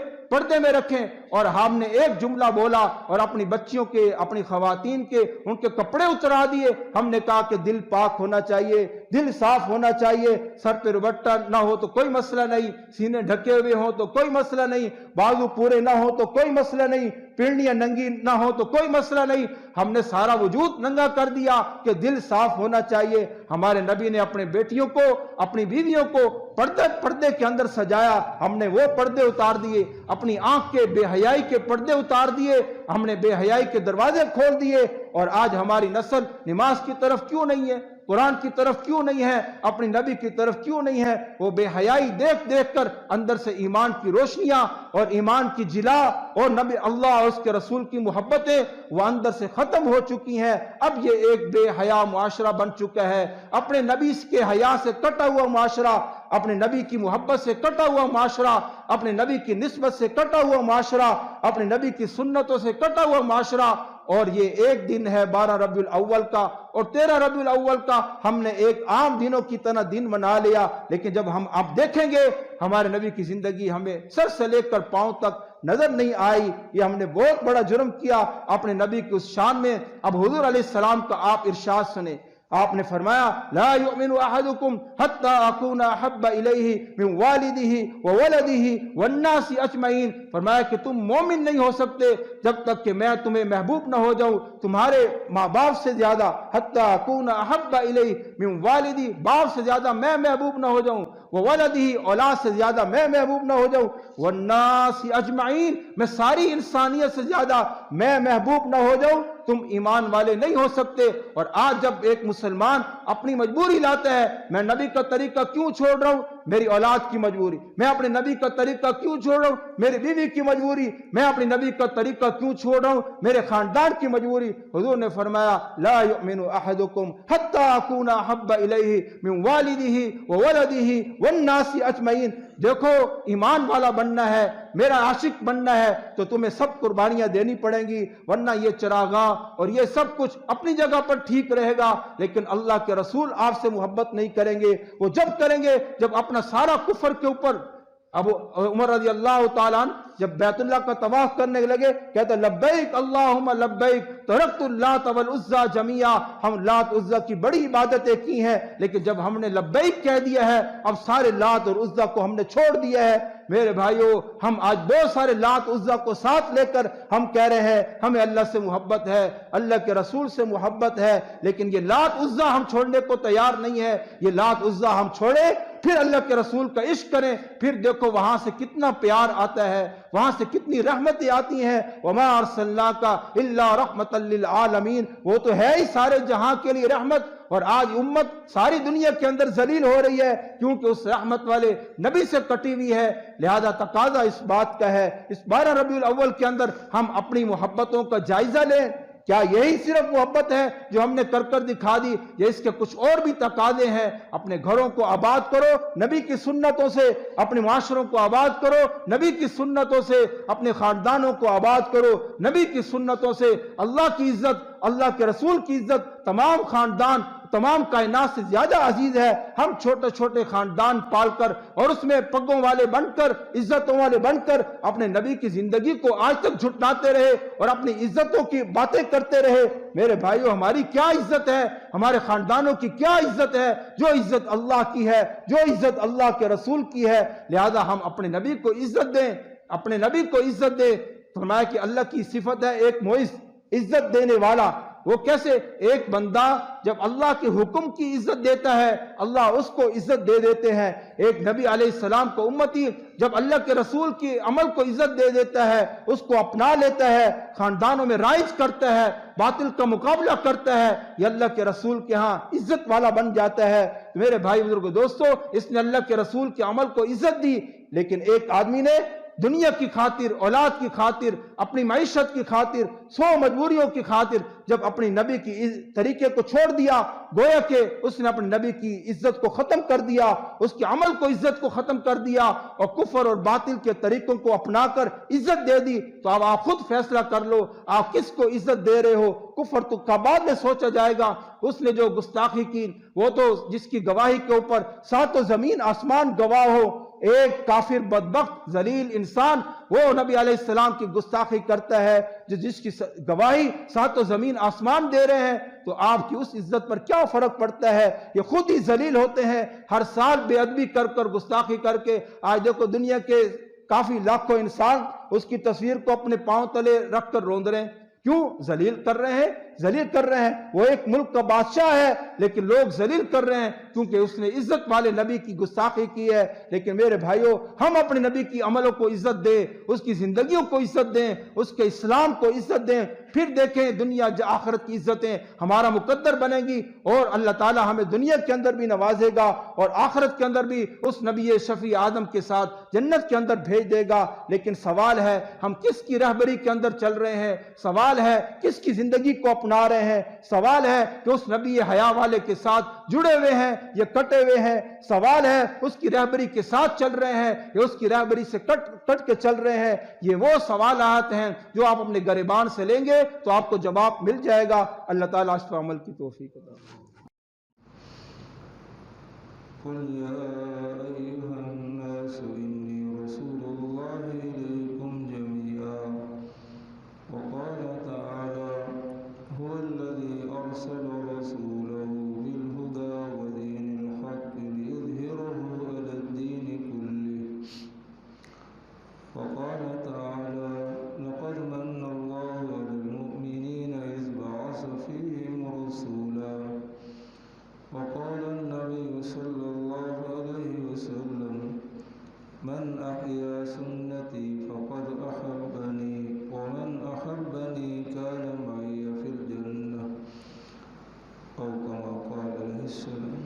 رکھیں۔ اور ہم نے ایک جملہ بولا اور اپنی بچیوں کے، اپنی خواتین کے ان کے کپڑے اترا دیے۔ ہم نے کہا کہ دل پاک ہونا چاہیے، دل صاف ہونا چاہیے، سر پہ دوپٹہ نہ ہو تو کوئی مسئلہ نہیں، سینے ڈھکے ہوئے ہوں تو کوئی مسئلہ نہیں، بازو پورے نہ ہو تو کوئی مسئلہ نہیں، پیڑیاں ننگی نہ ہو تو کوئی مسئلہ نہیں۔ ہم نے سارا وجود ننگا کر دیا کہ دل صاف ہونا چاہیے۔ ہمارے نبی نے اپنے بیٹیوں کو، اپنی بیویوں کو پردے کے اندر سجایا، ہم نے وہ پردے اتار دیے، اپنی آنکھ کے بے حیائی کے پردے اتار دیے، ہم نے بے حیائی کے دروازے کھول دیے۔ اور آج ہماری نسل نماز کی طرف کیوں نہیں ہے، قرآن کی طرف کیوں نہیں ہے، اپنی نبی کی طرف کیوں نہیں ہے؟ وہ بے حیائی دیکھ دیکھ کر اندر سے ایمان کی روشنیاں اور ایمان کی جلا اور نبی اللہ اور اس کے رسول کی محبتیں وہ اندر سے ختم ہو چکی ہیں۔ اب یہ ایک بے حیا معاشرہ بن چکا ہے، اپنے نبی کے حیا سے کٹا ہوا معاشرہ، اپنے نبی کی محبت سے کٹا ہوا معاشرہ، اپنے نبی کی نسبت سے کٹا ہوا معاشرہ، اپنے نبی کی سنتوں سے کٹا ہوا معاشرہ۔ اور یہ ایک دن ہے 12 ربیع الاول کا اور 13 ربیع الاول کا، ہم نے ایک عام دنوں کی طرح دن منا لیا، لیکن جب ہم اب دیکھیں گے ہمارے نبی کی زندگی ہمیں سر سے لے کر پاؤں تک نظر نہیں آئی، یہ ہم نے بہت بڑا جرم کیا اپنے نبی کی اس شان میں۔ اب حضور علیہ السلام کا آپ ارشاد سنیں، آپ نے فرمایا لا یؤمن احدکم حتی اکون احب الیہ من والدہ وولدہ والناس اجمعین، فرمایا کہ تم مومن نہیں ہو سکتے جب تک کہ میں تمہیں محبوب نہ ہو جاؤں تمہارے ماں باپ سے زیادہ، حتی اکون احب الیہ من والدی، باپ سے زیادہ میں محبوب نہ ہو جاؤں، وولدہ، اولاد سے زیادہ میں محبوب نہ ہو جاؤں، والناس اجمعین، میں ساری انسانیت سے زیادہ میں محبوب نہ ہو جاؤں، تم ایمان والے نہیں ہو سکتے۔ اور آج جب ایک مسلمان اپنی مجبوری لاتا ہے، میں نبی کا طریقہ کیوں چھوڑ رہا ہوں؟ میری اولاد کی مجبوری، میں اپنے نبی کا طریقہ کیوں چھوڑ رہا ہوں؟ میری بیوی کی مجبوری، میں اپنے نبی کا طریقہ کیوں چھوڑ رہا ہوں؟ میرے خاندان کی مجبوری۔ حضور نے فرمایا لا یؤمن احدکم حتی اکون احب الیہ من والدہ وولدہ والناس اجمعین، دیکھو ایمان والا بننا ہے، میرا عاشق بننا ہے تو تمہیں سب قربانیاں دینی پڑیں گی، ورنہ یہ چراغاں اور یہ سب کچھ اپنی جگہ پر ٹھیک رہے گا، لیکن اللہ کے رسول آپ سے محبت نہیں کریں گے۔ وہ جب کریں گے جب اپنا سارا کفر کے اوپر، اب عمر رضی اللہ تعالیٰ عنہ جب بیت اللہ کا طواف کرنے لگے، کہتے لبیک اللہم لبیک ترکت اللات والعزى جميعا، ہم لات عزہ کی بڑی عبادتیں کی ہیں، لیکن جب ہم نے لبیک کہہ دیا ہے اب سارے لات اور عزہ کو ہم نے چھوڑ دیا ہے۔ میرے بھائیو، ہم آج بہت سارے لات عزہ کو ساتھ لے کر ہم کہہ رہے ہیں ہمیں اللہ سے محبت ہے، اللہ کے رسول سے محبت ہے، لیکن یہ لات عزہ ہم چھوڑنے کو تیار نہیں ہے۔ یہ لات عزہ ہم چھوڑیں، پھر اللہ کے رسول کا عشق کریں، پھر دیکھو وہاں سے کتنا پیار آتا ہے، وہاں سے کتنی رحمتیں آتی ہیں۔ وما ارسلناک الا رحمتا للعالمین، وہ تو ہے ہی سارے جہاں کے لیے رحمت، اور آج امت ساری دنیا کے اندر ذلیل ہو رہی ہے کیونکہ اس رحمت والے نبی سے کٹی ہوئی ہے۔ لہذا تقاضا اس بات کا ہے اس 12 ربیع الاول کے اندر ہم اپنی محبتوں کا جائزہ لیں، کیا یہی صرف محبت ہے جو ہم نے کر کر دکھا دی، یا اس کے کچھ اور بھی تقاضے ہیں؟ اپنے گھروں کو آباد کرو نبی کی سنتوں سے، اپنے معاشروں کو آباد کرو نبی کی سنتوں سے، اپنے خاندانوں کو آباد کرو نبی کی سنتوں سے۔ اللہ کی عزت، اللہ کے رسول کی عزت تمام خاندان، تمام کائنات سے زیادہ عزیز ہے۔ ہم چھوٹے چھوٹے خاندان پال کر اور اس میں پگوں والے بن کر، عزتوں والے بن کر اپنے نبی کی زندگی کو آج تک جھٹلاتے رہے اور اپنی عزتوں کی باتیں کرتے رہے۔ میرے بھائیو، ہماری کیا عزت ہے؟ ہمارے خاندانوں کی کیا عزت ہے؟ جو عزت اللہ کی ہے، جو عزت اللہ کے رسول کی ہے، لہذا ہم اپنے نبی کو عزت دیں، اپنے نبی کو عزت دیں۔ فرمایا کہ اللہ کی صفت ہے ایک معز، عزت دینے والا۔ وہ کیسے؟ ایک بندہ جب اللہ کے حکم کی عزت دیتا ہے، اللہ اس کو عزت دے دیتے ہیں۔ ایک نبی علیہ السلام کو امتی جب اللہ کے رسول کی عمل کو عزت دے دیتا ہے، اس کو اپنا لیتا ہے، خاندانوں میں رائج کرتا ہے، باطل کا مقابلہ کرتا ہے، یہ اللہ کے رسول کے ہاں عزت والا بن جاتا ہے۔ میرے بھائی بزرگو دوستو، اس نے اللہ کے رسول کے عمل کو عزت دی، لیکن ایک آدمی نے دنیا کی خاطر، اولاد کی خاطر، اپنی معیشت کی خاطر، سو مجبوریوں کی خاطر جب اپنی نبی کی طریقے کو چھوڑ دیا، گویا کہ اس نے اپنے نبی کی عزت کو ختم کر دیا، اس کے عمل کو عزت کو ختم کر دیا اور کفر اور باطل کے طریقوں کو اپنا کر عزت دے دی۔ تو اب آپ خود فیصلہ کر لو، آپ کس کو عزت دے رہے ہو؟ کفر تو کا بعد میں سوچا جائے گا۔ اس نے جو گستاخی کی، وہ تو جس کی گواہی کے اوپر ساتوں زمین آسمان گواہ ہو، ایک کافر بدبخت ذلیل انسان وہ نبی علیہ السلام کی گستاخی کرتا ہے، جس کی گواہی ساتوں زمین آسمان دے رہے ہیں، تو آپ کی اس عزت پر کیا فرق پڑتا ہے؟ یہ خود ہی ذلیل ہوتے ہیں، ہر سال بے ادبی کر گستاخی کر کے۔ آج دیکھو دنیا کے کافی لاکھوں انسان اس کی تصویر کو اپنے پاؤں تلے رکھ کر روند رہے ہیں۔ کیوں ذلیل کر رہے ہیں؟ ذلیل کر رہے ہیں۔ وہ ایک ملک کا بادشاہ ہے، لیکن لوگ ذلیل کر رہے ہیں کیونکہ اس نے عزت والے نبی کی گستاخی کی ہے۔ لیکن میرے بھائیوں، ہم اپنے نبی کی عملوں کو عزت دیں، اس کی زندگیوں کو عزت دیں، اس کے اسلام کو عزت دیں، پھر دیکھیں دنیا آخرت کی عزتیں ہمارا مقدر بنے گی، اور اللہ تعالی ہمیں دنیا کے اندر بھی نوازے گا اور آخرت کے اندر بھی اس نبی شفیع آدم کے ساتھ جنت کے اندر بھیج دے گا۔ لیکن سوال ہے ہم کس کی رہبری کے اندر چل رہے ہیں؟ سوال ہے کس کی زندگی کو اپنا رہے ہیں؟ سوال ہے کہ اس نبی حیا والے کے ساتھ جڑے ہوئے ہیں یا کٹے ہوئے ہیں؟ سوال ہے اس کی رہبری کے ساتھ چل رہے ہیں یا اس کی رہبری سے کٹ کے چل رہے ہیں؟ یہ وہ سوالات ہیں جو آپ اپنے گریبان سے لیں گے تو آپ کو جواب مل جائے گا۔ اللہ تعالیٰ اس پر عمل کی توفیق عطا فرمائے۔ قل يا أيها الناس إني رسول الله إليكم جميعا وقال تعالى هو الذي أرسل رسوله بالهدى ودين الحق ليظهره على الدين كله وقال تعالى لقد من الله على المؤمنين إذ بعث فيهم رسولا وقال النبي صلى الله عليه وسلم من أحيا سنتي فقد أحبني ومن أحبني كان معي في الجنة أو كما قال عليه السلام۔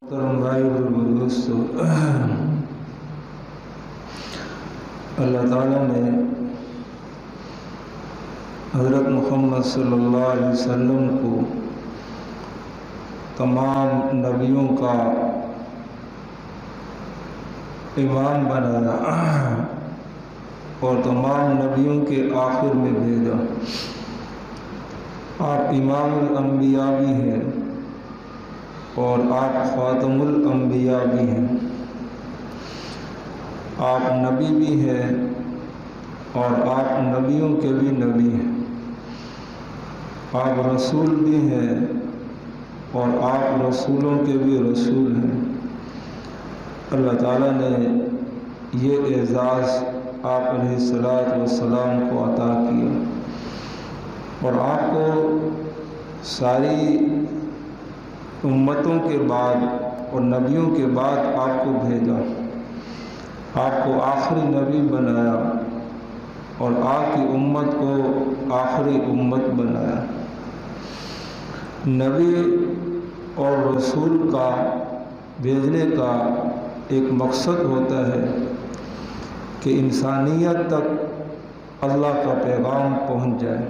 محترم بھائی اور دوستو، اللہ تعالیٰ نے حضرت محمد صلی اللہ علیہ وسلم کو تمام نبیوں کا امام بنایا اور تمام نبیوں کے آخر میں بھیجا۔ آپ امام الانبیاء بھی ہیں اور آپ خاتم الانبیاء بھی ہیں، آپ نبی بھی ہیں اور آپ نبیوں کے بھی نبی ہیں، آپ رسول بھی ہیں اور آپ رسولوں کے بھی رسول ہیں۔ اللہ تعالیٰ نے یہ اعزاز آپ علیہ السلام کو عطا کیا اور آپ کو ساری امتوں کے بعد اور نبیوں کے بعد آپ کو بھیجا، آپ کو آخری نبی بنایا اور آپ کی امت کو آخری امت بنایا۔ نبی اور رسول کا بھیجنے کا ایک مقصد ہوتا ہے کہ انسانیت تک اللہ کا پیغام پہنچ جائے،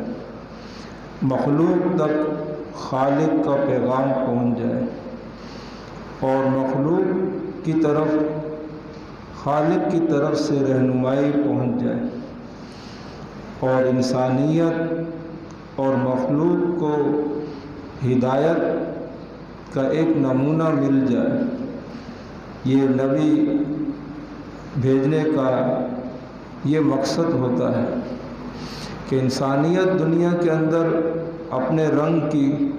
مخلوق تک خالق کا پیغام پہنچ جائے اور مخلوق کی طرف خالق کی طرف سے رہنمائی پہنچ جائے اور انسانیت اور مخلوق کو ہدایت کا ایک نمونہ مل جائے۔ یہ نبی بھیجنے کا یہ مقصد ہوتا ہے کہ انسانیت دنیا کے اندر اپنے رنگ کی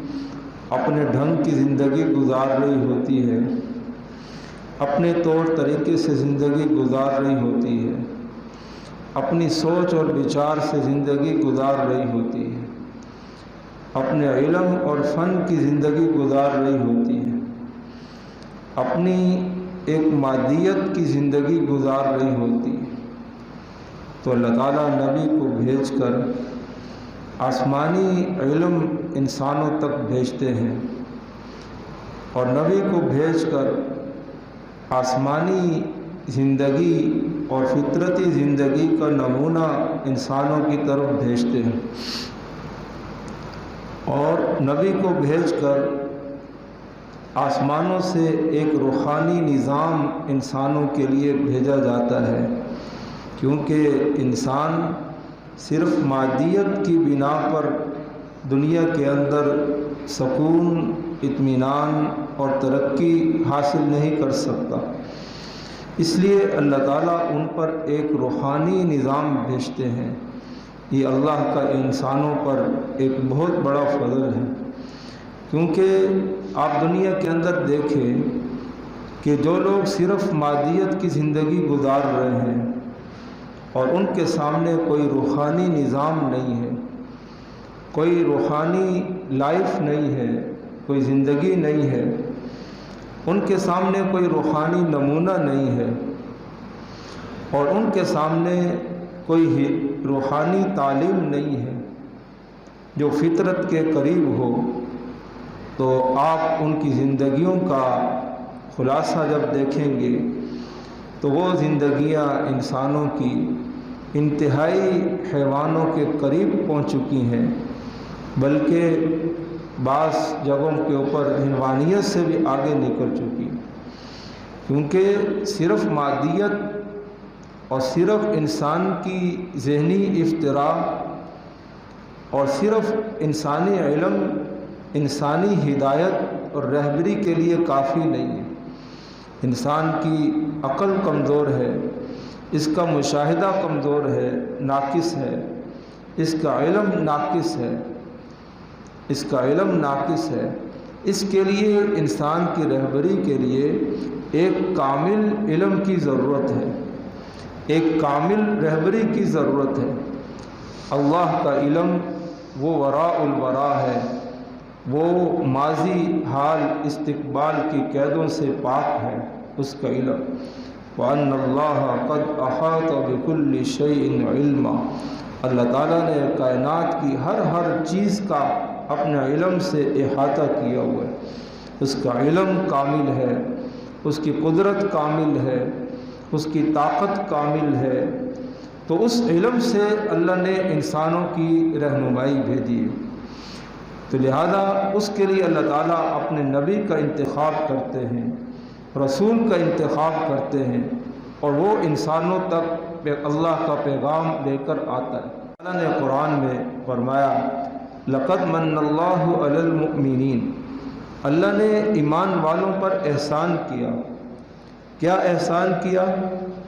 اپنے ڈھنگ کی زندگی گزار رہی ہوتی ہے، اپنے طور طریقے سے زندگی گزار رہی ہوتی ہے، اپنی سوچ اور وچار سے زندگی گزار رہی ہوتی ہے، اپنے علم اور فن کی زندگی گزار رہی ہوتی ہے، اپنی ایک مادیت کی زندگی گزار رہی ہوتی ہے۔ تو اللہ تعالیٰ نبی کو بھیج کر آسمانی علم انسانوں تک بھیجتے ہیں اور نبی کو بھیج کر آسمانی زندگی اور فطرتی زندگی کا نمونہ انسانوں کی طرف بھیجتے ہیں، اور نبی کو بھیج کر آسمانوں سے ایک روحانی نظام انسانوں کے لیے بھیجا جاتا ہے، کیونکہ انسان صرف مادیت کی بنا پر دنیا کے اندر سکون، اطمینان اور ترقی حاصل نہیں کر سکتا۔ اس لیے اللہ تعالیٰ ان پر ایک روحانی نظام بھیجتے ہیں۔ یہ اللہ کا انسانوں پر ایک بہت بڑا فضل ہے، کیونکہ آپ دنیا کے اندر دیکھیں کہ جو لوگ صرف مادیت کی زندگی گزار رہے ہیں اور ان کے سامنے کوئی روحانی نظام نہیں ہے، کوئی روحانی لائف نہیں ہے، کوئی زندگی نہیں ہے، ان کے سامنے کوئی روحانی نمونہ نہیں ہے اور ان کے سامنے کوئی روحانی تعلیم نہیں ہے جو فطرت کے قریب ہو، تو آپ ان کی زندگیوں کا خلاصہ جب دیکھیں گے تو وہ زندگیاں انسانوں کی انتہائی حیوانوں کے قریب پہنچ چکی ہیں، بلکہ بعض جگہوں کے اوپر حیوانیت سے بھی آگے نکل چکی، کیونکہ صرف مادیت اور صرف انسان کی ذہنی افطراء اور صرف انسانی علم، انسانی ہدایت اور رہبری کے لیے کافی نہیں ہے۔ انسان کی عقل کمزور ہے، اس کا مشاہدہ کمزور ہے، ناقص ہے، اس کا علم ناقص ہے، اس کا علم ناقص ہے۔ اس کے لیے انسان کی رہبری کے لیے ایک کامل علم کی ضرورت ہے، ایک کامل رہبری کی ضرورت ہے۔ اللہ کا علم وہ وراء الورا ہے، وہ ماضی، حال، استقبال کی قیدوں سے پاک ہے اس کا علم۔ وَأَنَّ اللَّهَ قَدْ أَحَاطَ بِكُلِّ شَيْءٍ عِلْمًا، اللہ تعالیٰ نے کائنات کی ہر چیز کا اپنے علم سے احاطہ کیا ہوا ہے۔ اس کا علم کامل ہے، اس کی قدرت کامل ہے، اس کی طاقت کامل ہے، تو اس علم سے اللہ نے انسانوں کی رہنمائی بھیجی ہے۔ تو لہذا اس کے لیے اللہ تعالیٰ اپنے نبی کا انتخاب کرتے ہیں، رسول کا انتخاب کرتے ہیں، اور وہ انسانوں تک اللہ کا پیغام لے کر آتا ہے۔ اللہ نے قرآن میں فرمایا لَقَدْ مَنَّ اللَّهُ عَلَى الْمُؤْمِنِينَ، اللہ نے ایمان والوں پر احسان کیا۔ کیا احسان کیا؟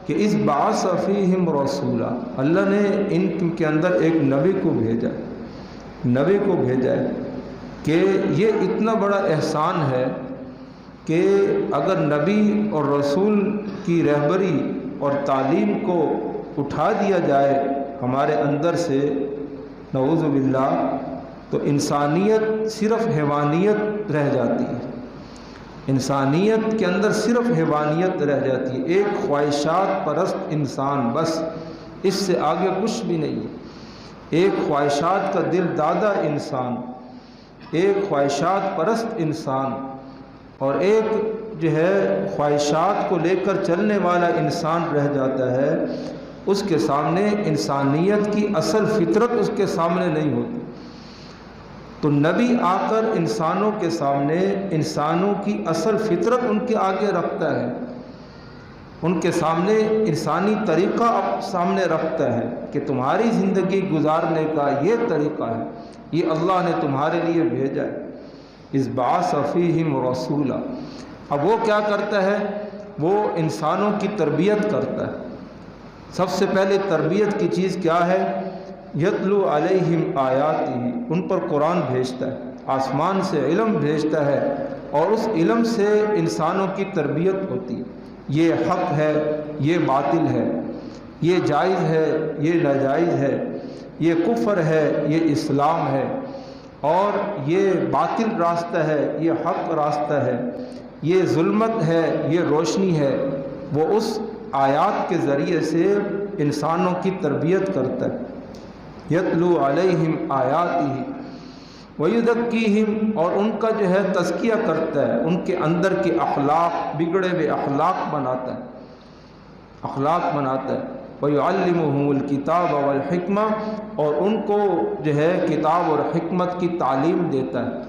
کہ اِذْ بَعَثَ فِيهِمْ رَسُولًا، اللہ نے ان کے اندر ایک نبی کو بھیجا، نبی کو بھیجا ہے۔ کہ یہ اتنا بڑا احسان ہے کہ اگر نبی اور رسول کی رہبری اور تعلیم کو اٹھا دیا جائے ہمارے اندر سے، نعوذ باللہ، تو انسانیت صرف حیوانیت رہ جاتی ہے، انسانیت کے اندر صرف حیوانیت رہ جاتی ہے، ایک خواہشات پرست انسان، بس اس سے آگے کچھ بھی نہیں ہے۔ ایک خواہشات کا دل دادا انسان، ایک خواہشات پرست انسان، اور ایک جو ہے خواہشات کو لے کر چلنے والا انسان رہ جاتا ہے۔ اس کے سامنے انسانیت کی اصل فطرت اس کے سامنے نہیں ہوتی۔ تو نبی آ کر انسانوں کے سامنے انسانوں کی اصل فطرت ان کے آگے رکھتا ہے، ان کے سامنے انسانی طریقہ سامنے رکھتا ہے کہ تمہاری زندگی گزارنے کا یہ طریقہ ہے، یہ اللہ نے تمہارے لیے بھیجا ہے۔ اذ بعث فیہم رسولا، اب وہ کیا کرتا ہے؟ وہ انسانوں کی تربیت کرتا ہے۔ سب سے پہلے تربیت کی چیز کیا ہے؟ یتلو علیہم آیاتہ، ان پر قرآن بھیجتا ہے، آسمان سے علم بھیجتا ہے، اور اس علم سے انسانوں کی تربیت ہوتی ہے۔ یہ حق ہے، یہ باطل ہے، یہ جائز ہے، یہ ناجائز ہے، یہ کفر ہے، یہ اسلام ہے، اور یہ باطل راستہ ہے، یہ حق راستہ ہے، یہ ظلمت ہے، یہ روشنی ہے۔ وہ اس آیات کے ذریعے سے انسانوں کی تربیت کرتا ہے۔ یتلو علیہم آیاتہ ویزکیہم، اور ان کا جو ہے تزکیہ کرتا ہے، ان کے اندر کے اخلاق، بگڑے ہوئے اخلاق بناتا ہے، اخلاق بناتا ہے۔ ویعلمہم الکتاب والحکمہ، اور ان کو جو ہے کتاب اور حکمت کی تعلیم دیتا ہے،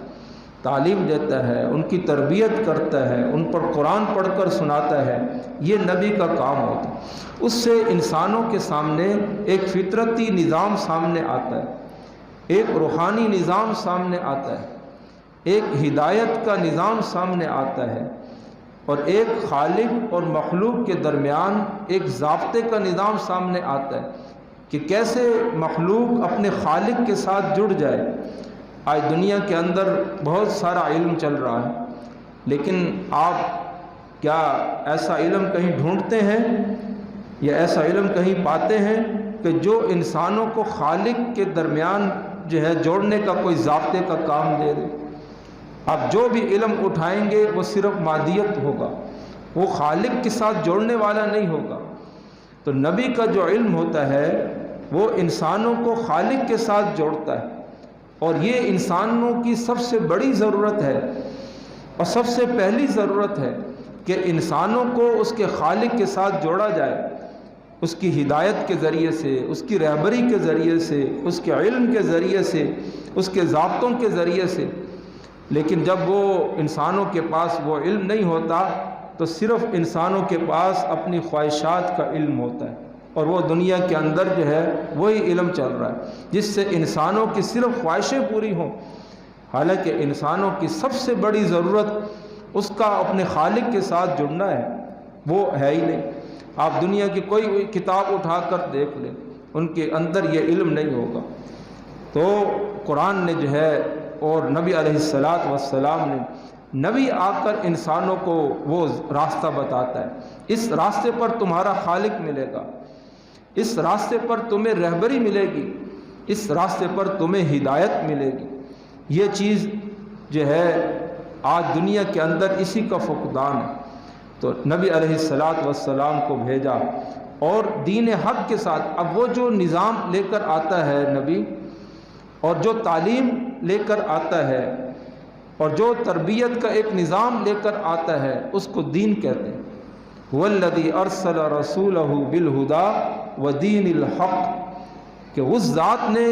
تعلیم دیتا ہے، ان کی تربیت کرتا ہے، ان پر قرآن پڑھ کر سناتا ہے۔ یہ نبی کا کام ہوتا ہے۔ اس سے انسانوں کے سامنے ایک فطرتی نظام سامنے آتا ہے، ایک روحانی نظام سامنے آتا ہے، ایک ہدایت کا نظام سامنے آتا ہے، اور ایک خالق اور مخلوق کے درمیان ایک ضابطے کا نظام سامنے آتا ہے کہ کیسے مخلوق اپنے خالق کے ساتھ جڑ جائے۔ آج دنیا کے اندر بہت سارا علم چل رہا ہے، لیکن آپ کیا ایسا علم کہیں ڈھونڈتے ہیں یا ایسا علم کہیں پاتے ہیں کہ جو انسانوں کو خالق کے درمیان جو ہے جوڑنے کا کوئی ضابطے کا کام دے دے؟ آپ جو بھی علم اٹھائیں گے وہ صرف مادیت ہوگا، وہ خالق کے ساتھ جوڑنے والا نہیں ہوگا۔ تو نبی کا جو علم ہوتا ہے وہ انسانوں کو خالق کے ساتھ جوڑتا ہے، اور یہ انسانوں کی سب سے بڑی ضرورت ہے اور سب سے پہلی ضرورت ہے کہ انسانوں کو اس کے خالق کے ساتھ جوڑا جائے، اس کی ہدایت کے ذریعے سے، اس کی رہبری کے ذریعے سے، اس کے علم کے ذریعے سے، اس کے ضابطوں کے ذریعے سے۔ لیکن جب وہ انسانوں کے پاس وہ علم نہیں ہوتا تو صرف انسانوں کے پاس اپنی خواہشات کا علم ہوتا ہے، اور وہ دنیا کے اندر جو ہے وہی علم چل رہا ہے جس سے انسانوں کی صرف خواہشیں پوری ہوں، حالانکہ انسانوں کی سب سے بڑی ضرورت اس کا اپنے خالق کے ساتھ جڑنا ہے، وہ ہے ہی نہیں۔ آپ دنیا کی کوئی کتاب اٹھا کر دیکھ لیں، ان کے اندر یہ علم نہیں ہوگا۔ تو قرآن نے جو ہے اور نبی علیہ السلام نے، نبی آ کر انسانوں کو وہ راستہ بتاتا ہے، اس راستے پر تمہارا خالق ملے گا، اس راستے پر تمہیں رہبری ملے گی، اس راستے پر تمہیں ہدایت ملے گی۔ یہ چیز جو ہے آج دنیا کے اندر اسی کا فقدان ہے۔ تو نبی علیہ السلام کو بھیجا، اور دین حق کے ساتھ اب وہ جو نظام لے کر آتا ہے نبی، اور جو تعلیم لے کر آتا ہے، اور جو تربیت کا ایک نظام لے کر آتا ہے، اس کو دین کہتے ہیں۔ والذی ارسل رسولہ بالہدی ودین الحق، کہ اس ذات نے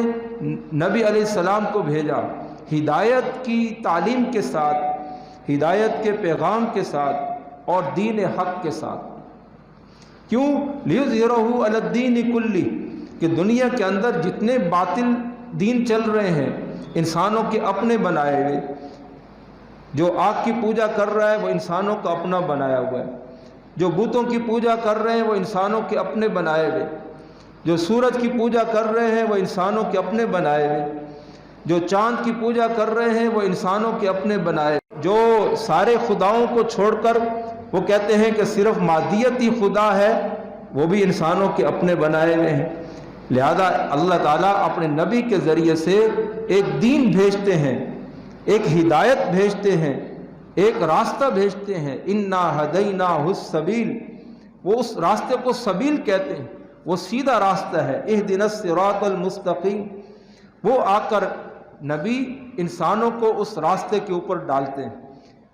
نبی علیہ السلام کو بھیجا ہدایت کی تعلیم کے ساتھ، ہدایت کے پیغام کے ساتھ، اور دین حق کے ساتھ۔ کیوں؟ لیظہرہ علی الدین کلہ، کہ دنیا کے اندر جتنے باطل دین چل رہے ہیں انسانوں کے اپنے بنائے ہوئے، جو آگ کی پوجا کر رہا ہے وہ انسانوں کا اپنا بنایا ہوا ہے، جو بتوں کی پوجا کر رہے ہیں وہ انسانوں کے اپنے بنائے ہوئے، جو سورج کی پوجا کر رہے ہیں وہ انسانوں کے اپنے بنائے ہوئے، جو چاند کی پوجا کر رہے ہیں وہ انسانوں کے اپنے بنائے، جو سارے خداؤں کو چھوڑ کر وہ کہتے ہیں کہ صرف مادیت ہی خدا ہے، وہ بھی انسانوں کے اپنے بنائے ہوئے ہیں۔ لہذا اللہ تعالیٰ اپنے نبی کے ذریعے سے ایک دین بھیجتے ہیں، ایک ہدایت بھیجتے ہیں، ایک راستہ بھیجتے ہیں۔ انا ہدیناہ السبیل، وہ اس راستے کو سبیل کہتے ہیں، وہ سیدھا راستہ ہے۔ اہدنا الصراط المستقیم، وہ آ کر نبی انسانوں کو اس راستے کے اوپر ڈالتے ہیں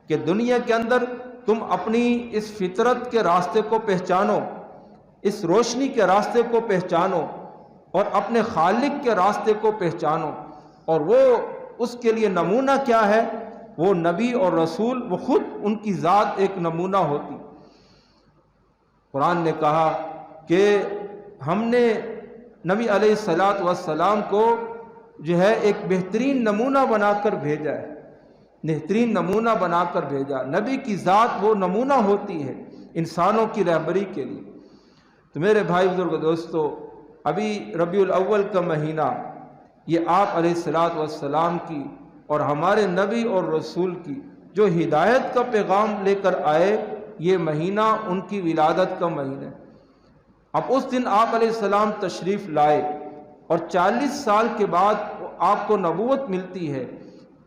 کہ دنیا کے اندر تم اپنی اس فطرت کے راستے کو پہچانو، اس روشنی کے راستے کو پہچانو، اور اپنے خالق کے راستے کو پہچانو، اور وہ اس کے لیے نمونہ کیا ہے؟ وہ نبی اور رسول، وہ خود ان کی ذات ایک نمونہ ہوتی۔ قرآن نے کہا کہ ہم نے نبی علیہ الصلاۃ والسلام کو جو ہے ایک بہترین نمونہ بنا کر بھیجا ہے، بہترین نمونہ بنا کر بھیجا۔ نبی کی ذات وہ نمونہ ہوتی ہے انسانوں کی رہبری کے لیے۔ تو میرے بھائی بزرگ دوستو، ابھی ربیع الاول کا مہینہ یہ آپ علیہ الصلاۃ والسلام کی اور ہمارے نبی اور رسول کی جو ہدایت کا پیغام لے کر آئے، یہ مہینہ ان کی ولادت کا مہینہ ہے۔ اب اس دن آپ علیہ السلام تشریف لائے اور 40 سال کے بعد آپ کو نبوت ملتی ہے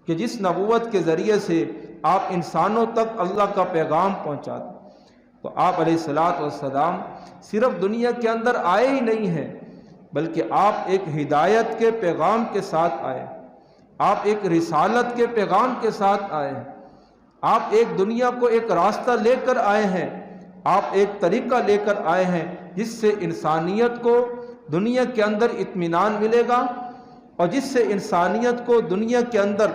کہ جس نبوت کے ذریعے سے آپ انسانوں تک اللہ کا پیغام پہنچاتے۔ تو آپ علیہ الصلاۃ والسلام صرف دنیا کے اندر آئے ہی نہیں ہیں، بلکہ آپ ایک ہدایت کے پیغام کے ساتھ آئے، آپ ایک رسالت کے پیغام کے ساتھ آئے ہیں، آپ ایک دنیا کو ایک راستہ لے کر آئے ہیں، آپ ایک طریقہ لے کر آئے ہیں جس سے انسانیت کو دنیا کے اندر اطمینان ملے گا، اور جس سے انسانیت کو دنیا کے اندر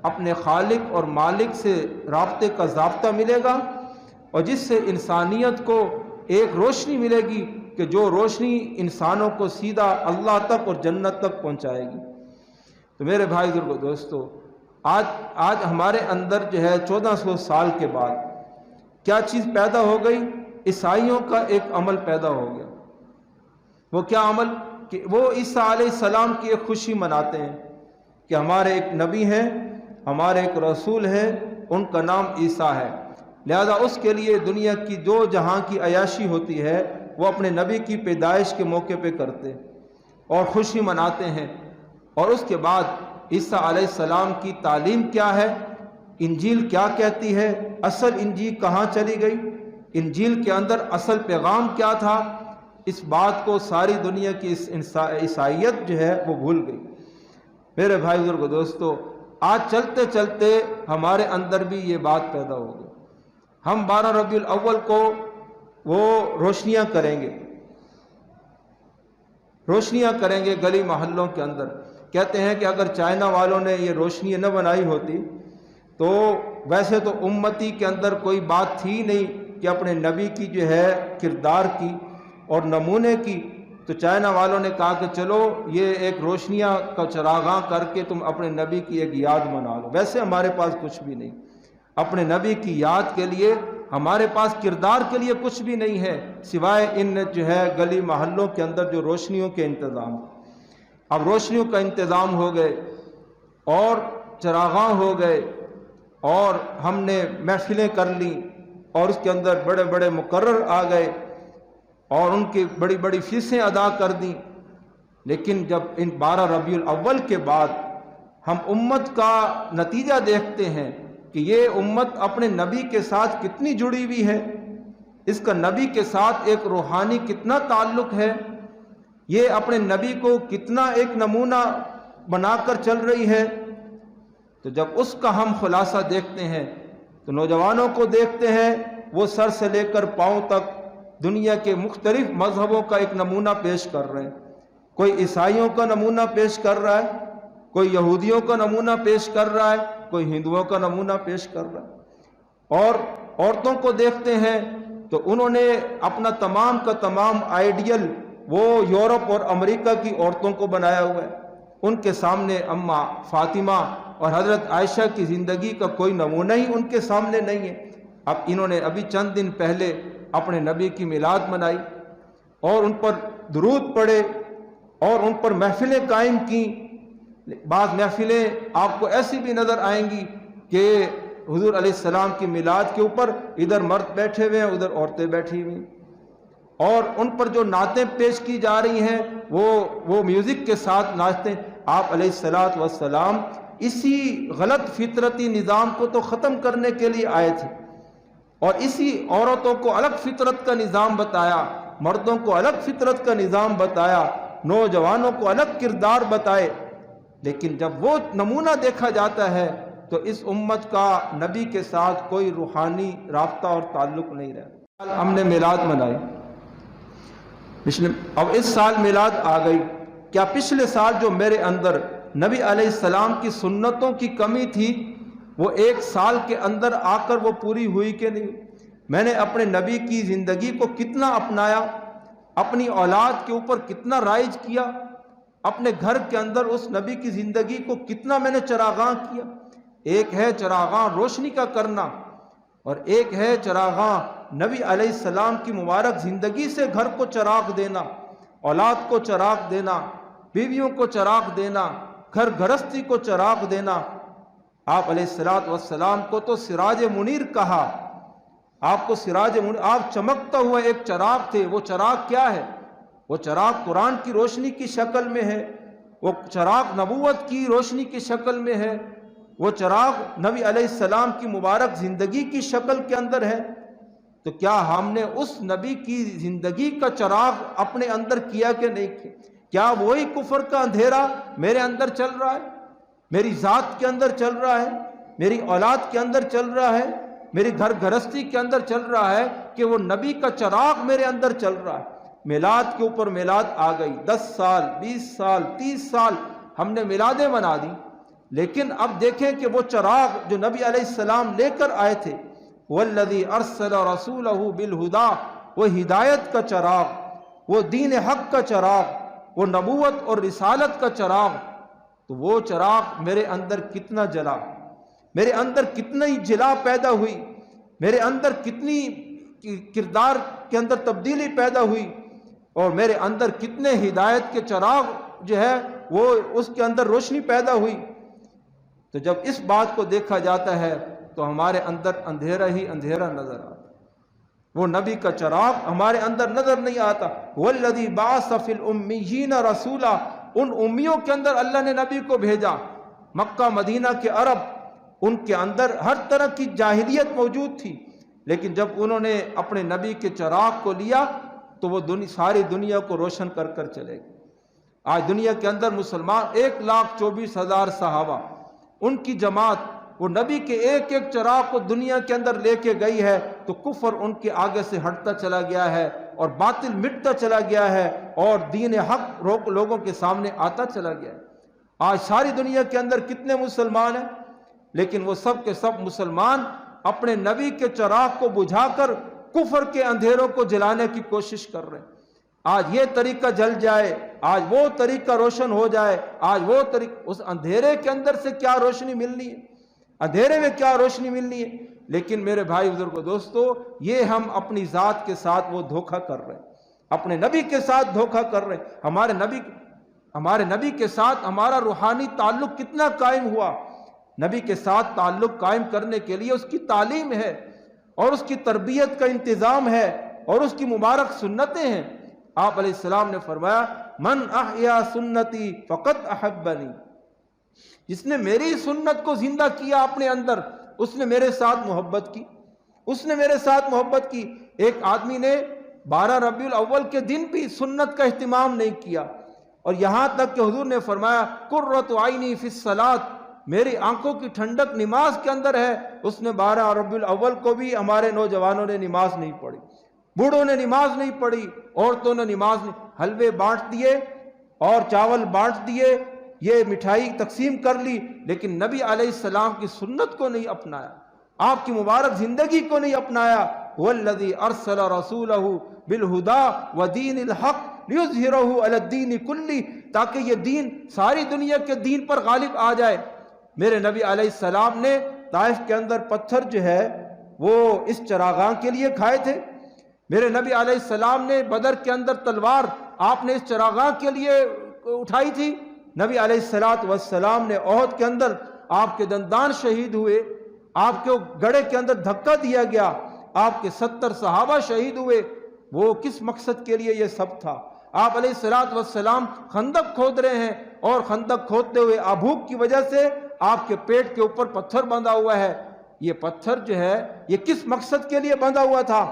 اپنے خالق اور مالک سے رابطے کا ضابطہ ملے گا، اور جس سے انسانیت کو ایک روشنی ملے گی کہ جو روشنی انسانوں کو سیدھا اللہ تک اور جنت تک پہنچائے گی۔ تو میرے بھائی بزرگو دوستو، آج ہمارے اندر جو ہے 1400 سال کے بعد کیا چیز پیدا ہو گئی؟ عیسائیوں کا ایک عمل پیدا ہو گیا۔ وہ کیا عمل؟ کہ وہ عیسیٰ علیہ السلام کی ایک خوشی مناتے ہیں کہ ہمارے ایک نبی ہیں، ہمارے ایک رسول ہیں، ان کا نام عیسیٰ ہے، لہذا اس کے لیے دنیا کی جو جہاں کی عیاشی ہوتی ہے وہ اپنے نبی کی پیدائش کے موقع پہ کرتے اور خوشی مناتے ہیں۔ اور اس کے بعد عیسیٰ علیہ السلام کی تعلیم کیا ہے، انجیل کیا کہتی ہے، اصل انجیل کہاں چلی گئی، انجیل کے اندر اصل پیغام کیا تھا، اس بات کو ساری دنیا کی عیسائیت جو ہے وہ بھول گئی۔ میرے بھائی بزرگو دوستو، آج چلتے چلتے ہمارے اندر بھی یہ بات پیدا ہو گئی۔ ہم 12 ربیع الاول کو وہ روشنیاں کریں گے گلی محلوں کے اندر۔ کہتے ہیں کہ اگر چائنا والوں نے یہ روشنیاں نہ بنائی ہوتی تو ویسے تو امتی کے اندر کوئی بات تھی نہیں کہ اپنے نبی کی جو ہے کردار کی اور نمونے کی، تو چائنا والوں نے کہا کہ چلو یہ ایک روشنیاں کا چراغاں کر کے تم اپنے نبی کی ایک یاد منا لو۔ ویسے ہمارے پاس کچھ بھی نہیں، اپنے نبی کی یاد کے لیے ہمارے پاس کردار کے لیے کچھ بھی نہیں ہے سوائے ان جو ہے گلی محلوں کے اندر جو روشنیوں کے انتظام۔ اب روشنیوں کا انتظام ہو گئے اور چراغاں ہو گئے اور ہم نے محفلیں کر لیں اور اس کے اندر بڑے بڑے مقرر آ گئے اور ان کی بڑی بڑی فیسیں ادا کر دیں، لیکن جب ان 12 ربیع الاول کے بعد ہم امت کا نتیجہ دیکھتے ہیں کہ یہ امت اپنے نبی کے ساتھ کتنی جڑی ہوئی ہے، اس کا نبی کے ساتھ ایک روحانی کتنا تعلق ہے، یہ اپنے نبی کو کتنا ایک نمونہ بنا کر چل رہی ہے، تو جب اس کا ہم خلاصہ دیکھتے ہیں تو نوجوانوں کو دیکھتے ہیں وہ سر سے لے کر پاؤں تک دنیا کے مختلف مذہبوں کا ایک نمونہ پیش کر رہے ہیں۔ کوئی عیسائیوں کا نمونہ پیش کر رہا ہے، کوئی یہودیوں کا نمونہ پیش کر رہا ہے، کوئی ہندوؤں کا نمونہ پیش کر رہا ہے۔ اور عورتوں کو دیکھتے ہیں تو انہوں نے اپنا تمام کا تمام آئیڈیل وہ یورپ اور امریکہ کی عورتوں کو بنایا ہوا ہے، ان کے سامنے اماں فاطمہ اور حضرت عائشہ کی زندگی کا کوئی نمونہ ہی ان کے سامنے نہیں ہے۔ اب انہوں نے ابھی چند دن پہلے اپنے نبی کی میلاد منائی اور ان پر درود پڑھے اور ان پر محفلیں قائم کیں۔ بعض محفلیں آپ کو ایسی بھی نظر آئیں گی کہ حضور علیہ السلام کی میلاد کے اوپر ادھر مرد بیٹھے ہوئے ہیں، ادھر عورتیں بیٹھی ہوئی ہیں، اور ان پر جو نعتیں پیش کی جا رہی ہیں وہ میوزک کے ساتھ ناچتے ہیں۔ آپ علیہ السلام اسی غلط فطرتی نظام کو تو ختم کرنے کے لیے آئے تھے، اور اسی عورتوں کو الگ فطرت کا نظام بتایا، مردوں کو الگ فطرت کا نظام بتایا، نوجوانوں کو الگ کردار بتائے، لیکن جب وہ نمونہ دیکھا جاتا ہے تو اس امت کا نبی کے ساتھ کوئی روحانی رابطہ اور تعلق نہیں رہتا۔ ہم نے میلاد منائی، اب اس سال میلاد آ گئی، کیا پچھلے سال جو میرے اندر نبی علیہ السلام کی سنتوں کی کمی تھی وہ 1 سال کے اندر آ کر وہ پوری ہوئی کہ نہیں؟ میں نے اپنے نبی کی زندگی کو کتنا اپنایا، اپنی اولاد کے اوپر کتنا رائج کیا، اپنے گھر کے اندر اس نبی کی زندگی کو کتنا میں نے چراغاں کیا۔ ایک ہے چراغاں روشنی کا کرنا، اور ایک ہے چراغاں نبی علیہ السلام کی مبارک زندگی سے گھر کو چراغ دینا، اولاد کو چراغ دینا، بیویوں کو چراغ دینا، گھر گھرستی کو چراغ دینا۔ آپ علیہ السلام کو تو سراج منیر کہا، آپ کو سراج منیر، آپ چمکتا ہوا ایک چراغ تھے۔ وہ چراغ کیا ہے؟ وہ چراغ قرآن کی روشنی کی شکل میں ہے، وہ چراغ نبوت کی روشنی کی شکل میں ہے، وہ چراغ نبی علیہ السلام کی مبارک زندگی کی شکل کے اندر ہے۔ تو کیا ہم نے اس نبی کی زندگی کا چراغ اپنے اندر کیا کہ نہیں کیا؟ کیا وہی کفر کا اندھیرا میرے اندر چل رہا ہے، میری ذات کے اندر چل رہا ہے، میری اولاد کے اندر چل رہا ہے، میری گھر گھرستی کے اندر چل رہا ہے کہ وہ نبی کا چراغ میرے اندر چل رہا ہے؟ میلاد کے اوپر میلاد آ گئی، 10 سال 20 سال 30 سال ہم نے میلادیں بنا دی، لیکن اب دیکھیں کہ وہ چراغ جو نبی علیہ السلام لے کر آئے تھے، والذی ارسل رسولہ بالہدی، وہ ہدایت کا چراغ، وہ دین حق کا چراغ، وہ نبوت اور رسالت کا چراغ، تو وہ چراغ میرے اندر کتنا جلا، میرے اندر کتنی جلا پیدا ہوئی، میرے اندر کتنی کردار کے اندر تبدیلی پیدا ہوئی، اور میرے اندر کتنے ہدایت کے چراغ جو ہے وہ اس کے اندر روشنی پیدا ہوئی۔ تو جب اس بات کو دیکھا جاتا ہے تو ہمارے اندر اندھیرا ہی اندھیرا نظر آتا، وہ نبی کا چراغ ہمارے اندر نظر نہیں آتا۔ والذی بعث فی الامیین رسولا، ان امیوں کے اندر اللہ نے نبی کو بھیجا۔ مکہ مدینہ کے عرب، ان کے اندر ہر طرح کی جاہلیت موجود تھی، لیکن جب انہوں نے اپنے نبی کے چراغ کو لیا تو وہ ساری دنیا کو روشن کر کر چلے گئے۔ آج دنیا کے اندر مسلمان 1,24,000 صحابہ، ان کی جماعت وہ نبی کے ایک ایک چراغ کو دنیا کے اندر لے کے گئی ہے، تو کفر ان کے آگے سے ہٹتا چلا گیا ہے اور باطل مٹتا چلا گیا ہے اور دین حق لوگوں کے سامنے آتا چلا گیا ہے۔ آج ساری دنیا کے اندر کتنے مسلمان ہیں، لیکن وہ سب کے سب مسلمان اپنے نبی کے چراغ کو بجھا کر کفر کے اندھیروں کو جلانے کی کوشش کر رہے ہیں۔ آج یہ طریقہ جل جائے، آج وہ طریقہ روشن ہو جائے، آج وہ طریقہ، اس اندھیرے کے اندر سے کیا روشنی ملنی ہے، اندھیرے میں کیا روشنی ملنی ہے۔ لیکن میرے بھائی بزرگوں دوستو، یہ ہم اپنی ذات کے ساتھ وہ دھوکہ کر رہے ہیں، اپنے نبی کے ساتھ دھوکہ کر رہے ہیں۔ ہمارے نبی کے ساتھ ہمارا روحانی تعلق کتنا قائم ہوا؟ نبی کے ساتھ تعلق قائم کرنے کے لیے اس کی تعلیم ہے اور اس کی تربیت کا انتظام ہے اور اس کی مبارک سنتیں ہیں۔ آپ علیہ السلام نے فرمایا، من احیا سنتی فقط احبنی، جس نے میری سنت کو زندہ کیا اپنے اندر، اس نے میرے ساتھ محبت کی، اس نے میرے ساتھ محبت کی۔ ایک آدمی نے 12 ربیع الاول کے دن بھی سنت کا اہتمام نہیں کیا، اور یہاں تک کہ حضور نے فرمایا، قرۃ عینی فی الصلاۃ، میری آنکھوں کی ٹھنڈک نماز کے اندر ہے۔ اس نے 12 ربیع الاول کو بھی ہمارے نوجوانوں نے نماز نہیں پڑھی، بوڑھوں نے نماز نہیں پڑھی، عورتوں نے نماز نہیں، حلوے بانٹ دیے اور چاول بانٹ دیے، یہ مٹھائی تقسیم کر لی، لیکن نبی علیہ السلام کی سنت کو نہیں اپنایا، آپ کی مبارک زندگی کو نہیں اپنایا۔ والذی ارسل رسولہ بالہدی ودین الحق لیظہرہ علی الدین کلہ، تاکہ یہ دین ساری دنیا کے دین پر غالب آ جائے۔ میرے نبی علیہ السلام نے طائف کے اندر پتھر جو ہے وہ اس چراغاں کے لیے کھائے تھے۔ میرے نبی علیہ السلام نے بدر کے اندر تلوار آپ نے اس چراغاں کے لیے اٹھائی تھی۔ نبی علیہ السلام نے احد کے اندر آپ کے دندان شہید ہوئے، آپ کے گڑھے کے اندر دھکا دیا گیا، آپ کے 70 صحابہ شہید ہوئے۔ وہ کس مقصد کے لیے یہ سب تھا؟ آپ علیہ السلام خندق کھود رہے ہیں، اور خندق کھودتے ہوئے آبھوک کی وجہ سے آپ کے پیٹ کے اوپر پتھر بندھا ہوا ہے۔ یہ پتھر جو ہے یہ کس مقصد کے لیے بندھا ہوا تھا؟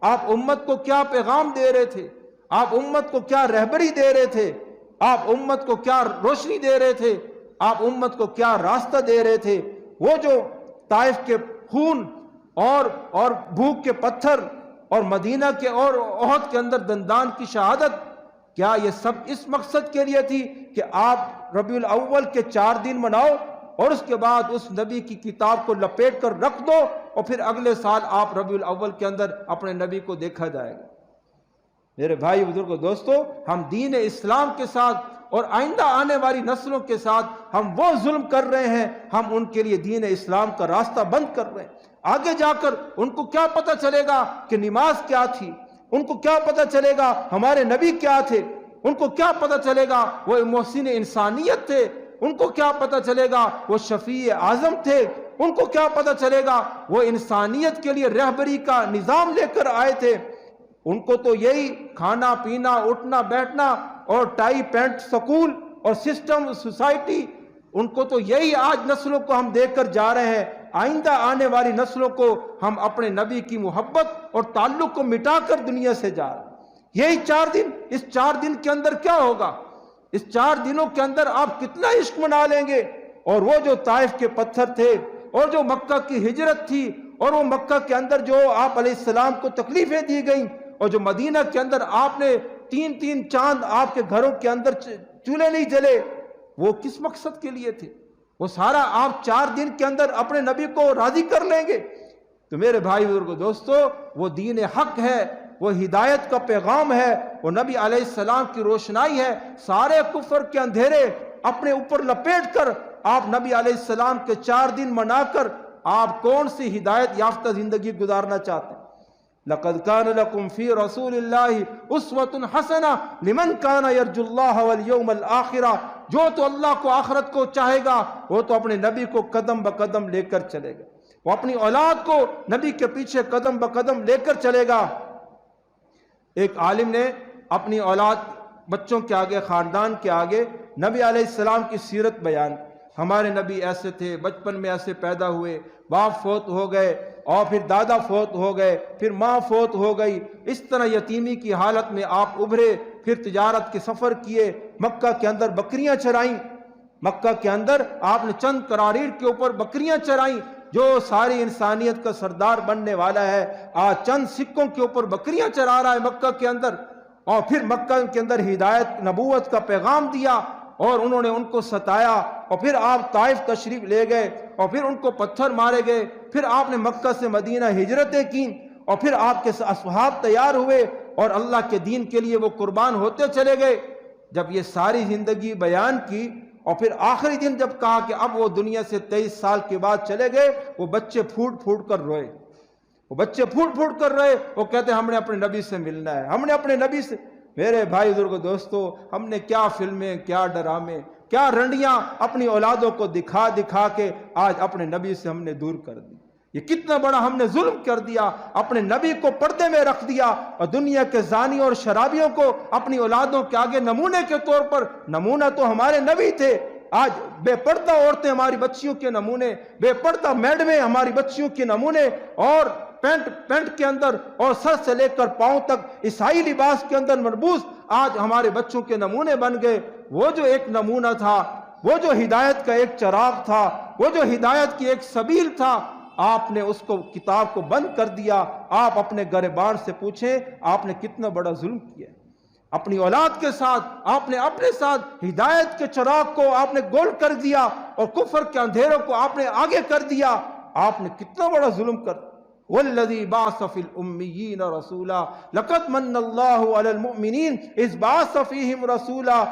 آپ امت کو کیا پیغام دے رہے تھے؟ آپ امت کو کیا رہبری دے رہے تھے؟ آپ امت کو کیا روشنی دے رہے تھے؟ آپ امت کو کیا راستہ دے رہے تھے؟ وہ جو طائف کے خون اور بھوک کے پتھر اور مدینہ کے اور احد کے اندر دندان کی شہادت کیا یہ سب اس مقصد کے لیے تھی کہ آپ ربیع الاول کے 4 دن مناؤ اور اس کے بعد اس نبی کی کتاب کو لپیٹ کر رکھ دو اور پھر اگلے سال آپ ربیع الاول کے اندر اپنے نبی کو دیکھا جائے گا؟ میرے بھائی بزرگو دوستو، ہم دین اسلام کے ساتھ اور آئندہ آنے والی نسلوں کے ساتھ ہم وہ ظلم کر رہے ہیں، ہم ان کے لیے دین اسلام کا راستہ بند کر رہے ہیں۔ آگے جا کر ان کو کیا پتہ چلے گا کہ نماز کیا تھی، ان کو کیا پتہ چلے گا ہمارے نبی کیا تھے، ان کو کیا پتہ چلے گا وہ محسن انسانیت تھے، ان کو کیا پتہ چلے گا وہ شفیع اعظم تھے، ان کو کیا پتہ چلے گا وہ انسانیت کے لیے رہبری کا نظام لے کر آئے تھے۔ ان کو تو یہی کھانا پینا اٹھنا بیٹھنا اور ٹائی پینٹ سکول اور سسٹم سوسائٹی، ان کو تو یہی آج نسلوں کو ہم دے کر جا رہے ہیں۔ آئندہ آنے والی نسلوں کو ہم اپنے نبی کی محبت اور تعلق کو مٹا کر دنیا سے جا رہے ہیں۔ یہی 4 دن، اس 4 دن کے اندر کیا ہوگا؟ اس 4 دنوں کے اندر آپ کتنا عشق منا لیں گے؟ اور وہ جو طائف کے پتھر تھے اور جو مکہ کی ہجرت تھی اور وہ مکہ کے اندر جو آپ علیہ السلام کو تکلیفیں دی گئیں اور جو مدینہ کے اندر آپ نے 3 چاند آپ کے گھروں کے اندر چولہے نہیں جلے، وہ کس مقصد کے لیے تھے؟ وہ سارا آپ 4 دن کے اندر اپنے نبی کو راضی کر لیں گے؟ تو میرے بھائی بزرگو دوستو، وہ دین حق ہے، وہ ہدایت کا پیغام ہے، وہ نبی علیہ السلام کی روشنائی ہے۔ سارے کفر کے اندھیرے اپنے اوپر لپیٹ کر آپ نبی علیہ السلام کے 4 دن منا کر آپ کون سی ہدایت یافتہ زندگی گزارنا چاہتے ہیں؟ لَقَدْ كَانَ لَكُمْ فِي رَسُولِ اللَّهِ أُسْوَةٌ حَسَنَةٌ لِمَنْ كَانَ يَرْجُو اللَّهَ وَالْيَوْمَ الْآخِرَةَ، جو تو اللہ کو آخرت کو چاہے گا وہ تو اپنے نبی کو قدم بقدم لے کر چلے گا، وہ اپنی اولاد کو نبی کے پیچھے قدم بقدم لے کر چلے گا۔ ایک عالم نے اپنی اولاد بچوں کے آگے، خاندان کے آگے نبی علیہ السلام کی سیرت بیان کی۔ ہمارے نبی ایسے تھے، بچپن میں ایسے پیدا ہوئے، باپ فوت ہو گئے اور پھر دادا فوت ہو گئے، پھر ماں فوت ہو گئی، اس طرح یتیمی کی حالت میں آپ ابھرے، پھر تجارت کے سفر کیے، مکہ کے اندر بکریاں چرائیں، مکہ کے اندر آپ نے چند قراریر کے اوپر بکریاں چرائیں۔ جو ساری انسانیت کا سردار بننے والا ہے آج چند سکوں کے اوپر بکریاں چرا رہا ہے مکہ کے اندر، اور پھر مکہ کے اندر ہدایت نبوت کا پیغام دیا اور انہوں نے ان کو ستایا، اور پھر آپ طائف تشریف لے گئے اور پھر ان کو پتھر مارے گئے، پھر آپ نے مکہ سے مدینہ ہجرتیں کی اور پھر آپ کے اصحاب تیار ہوئے اور اللہ کے دین کے لیے وہ قربان ہوتے چلے گئے۔ جب یہ ساری زندگی بیان کی اور پھر آخری دن جب کہا کہ اب وہ دنیا سے 23 سال کے بعد چلے گئے، وہ بچے پھوٹ پھوٹ کر روئے، وہ بچے پھوٹ پھوٹ کر رہے، وہ کہتے ہم نے اپنے نبی سے ملنا ہے، ہم نے اپنے نبی سے۔ میرے بھائی بزرگو دوستو، ہم نے کیا فلمیں، کیا ڈرامے، کیا رنڈیاں اپنی اولادوں کو دکھا دکھا کے آج اپنے نبی سے ہم نے دور کر دی۔ یہ کتنا بڑا ہم نے ظلم کر دیا، اپنے نبی کو پردے میں رکھ دیا اور دنیا کے زانی اور شرابیوں کو اپنی اولادوں کے آگے نمونے کے طور پر۔ نمونہ تو ہمارے نبی تھے، آج بے پردہ عورتیں ہماری بچیوں کے نمونے، بے پردہ میڈمیں ہماری بچیوں کے نمونے، اور پینٹ کے اندر اور سر سے لے کر پاؤں تک عیسائی لباس کے اندر مربوس آج ہمارے بچوں کے نمونے بن گئے۔ وہ جو ایک نمونہ تھا، وہ جو ہدایت کا ایک چراغ تھا، وہ جو ہدایت کی ایک سبیل تھا، آپ نے اس کو کتاب کو بند کر دیا۔ آپ اپنے گریبان سے پوچھیں آپ نے کتنا بڑا ظلم کیا۔ اپنی اولاد کے ساتھ آپ نے اپنے ساتھ ہدایت کے چراغ کو آپ نے گول کر دیا اور کفر کے اندھیروں کو آپ نے آگے کر دیا۔ آپ نے کتنا بڑا ظلم کر۔ والذی بعث فی الأمیین رسولا لقد من اللہ علی المؤمنین اذ بعث فیہم رسولا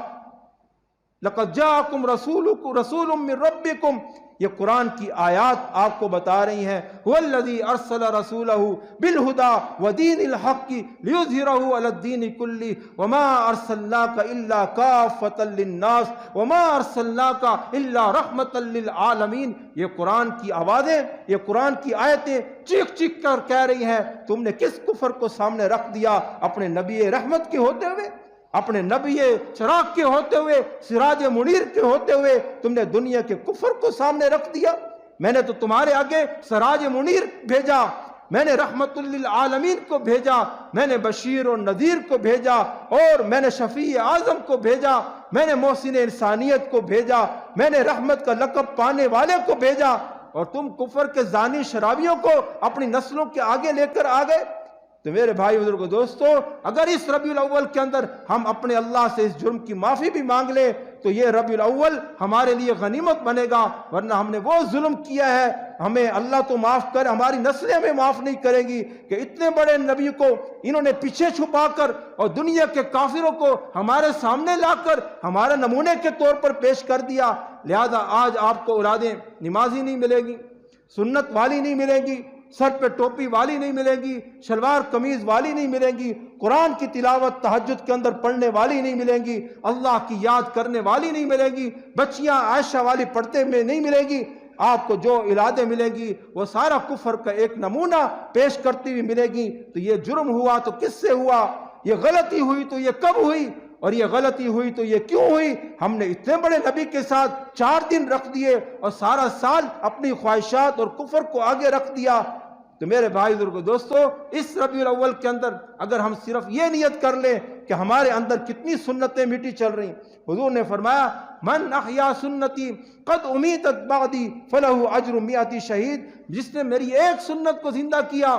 لقد جاءکم رسول من ربکم۔ یہ قرآن کی آیات آپ کو بتا رہی ہیں، والذی ارسل رسولہ بالہدی ودین الحق لیظہرہ علی الدین کلہ وما ارسلناک الا کافۃ للناس وما ارسلناک الا رحمۃ للعالمین۔ یہ قرآن کی آوازیں، یہ قرآن کی آیتیں چیخ چیخ کر کہہ رہی ہیں تم نے کس کفر کو سامنے رکھ دیا؟ اپنے نبی رحمت کے ہوتے ہوئے، اپنے نبی چراغ کے ہوتے ہوئے، سراج منیر کے ہوتے ہوئے تم نے دنیا کے کفر کو سامنے رکھ دیا۔ میں نے تو تمہارے آگے سراج منیر بھیجا، میں نے رحمت للعالمین کو بھیجا، میں نے بشیر و نذیر کو بھیجا، اور میں نے شفیع اعظم کو بھیجا، میں نے محسن انسانیت کو بھیجا، میں نے رحمت کا لقب پانے والے کو بھیجا، اور تم کفر کے زانی شرابیوں کو اپنی نسلوں کے آگے لے کر آ گئے۔ تو میرے بھائی بزرگوں دوستو، اگر اس ربیع الاول کے اندر ہم اپنے اللہ سے اس جرم کی معافی بھی مانگ لیں تو یہ ربیع الاول ہمارے لیے غنیمت بنے گا، ورنہ ہم نے وہ ظلم کیا ہے، ہمیں اللہ تو معاف کر، ہماری نسلیں ہمیں معاف نہیں کریں گی کہ اتنے بڑے نبی کو انہوں نے پیچھے چھپا کر اور دنیا کے کافروں کو ہمارے سامنے لا کر ہمارے نمونے کے طور پر پیش کر دیا۔ لہذا آج آپ کو اولادیں نمازی نہیں ملے گی، سنت والی نہیں ملے گی، سر پہ ٹوپی والی نہیں ملے گی، شلوار قمیض والی نہیں ملے گی، قرآن کی تلاوت تہجد کے اندر پڑھنے والی نہیں ملیں گی، اللہ کی یاد کرنے والی نہیں ملے گی، بچیاں عائشہ والی پڑھتے میں نہیں ملے گی۔ آپ کو جو اولادیں ملیں گی وہ سارا کفر کا ایک نمونہ پیش کرتی ہوئی ملے گی۔ تو یہ جرم ہوا تو کس سے ہوا؟ یہ غلطی ہوئی تو یہ کب ہوئی؟ اور یہ غلطی ہوئی تو یہ کیوں ہوئی؟ ہم نے اتنے بڑے نبی کے ساتھ 4 دن رکھ دیے اور سارا سال اپنی خواہشات اور کفر کو آگے رکھ دیا۔ تو میرے بھائی بزرگوں دوستو، اس ربیع الاول کے اندر اگر ہم صرف یہ نیت کر لیں کہ ہمارے اندر کتنی سنتیں میٹھی چل رہی، حضور نے فرمایا من احیا سنتی قد امیتت بعدی فلہ اجر 100 شہید، جس نے میری ایک سنت کو زندہ کیا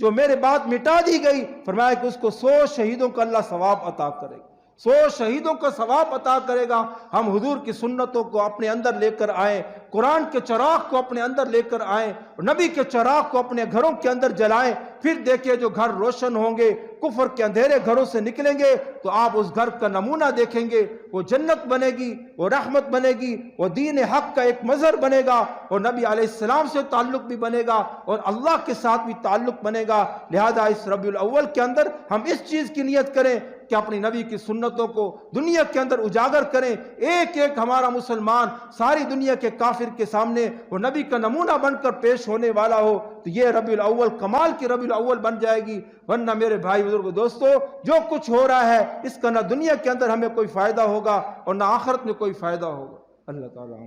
جو میرے بعد مٹا دی گئی، فرمایا کہ اس کو 100 شہیدوں کا اللہ ثواب عطا کرے گا، 100 شہیدوں کا ثواب عطا کرے گا۔ ہم حضور کی سنتوں کو اپنے اندر لے کر آئیں، قرآن کے چراغ کو اپنے اندر لے کر آئیں، اور نبی کے چراغ کو اپنے گھروں کے اندر جلائیں، پھر دیکھیں جو گھر روشن ہوں گے، کفر کے اندھیرے گھروں سے نکلیں گے تو آپ اس گھر کا نمونہ دیکھیں گے، وہ جنت بنے گی، وہ رحمت بنے گی، وہ دین حق کا ایک مظہر بنے گا، اور نبی علیہ السلام سے تعلق بھی بنے گا اور اللہ کے ساتھ بھی تعلق بنے گا۔ لہذا اس ربیع الاول کے اندر ہم اس چیز کی نیت کریں کہ اپنی نبی کی سنتوں کو دنیا کے اندر اجاگر کریں، ایک ایک ہمارا مسلمان ساری دنیا کے کافر کے سامنے وہ نبی کا نمونہ بن کر پیش ہونے والا ہو، تو یہ ربیع الاول کمال کی ربیع الاول بن جائے گی۔ ورنہ میرے بھائی بزرگوں دوستو، جو کچھ ہو رہا ہے اس کا نہ دنیا کے اندر ہمیں کوئی فائدہ ہوگا اور نہ آخرت میں کوئی فائدہ ہوگا۔ اللہ تعالیٰ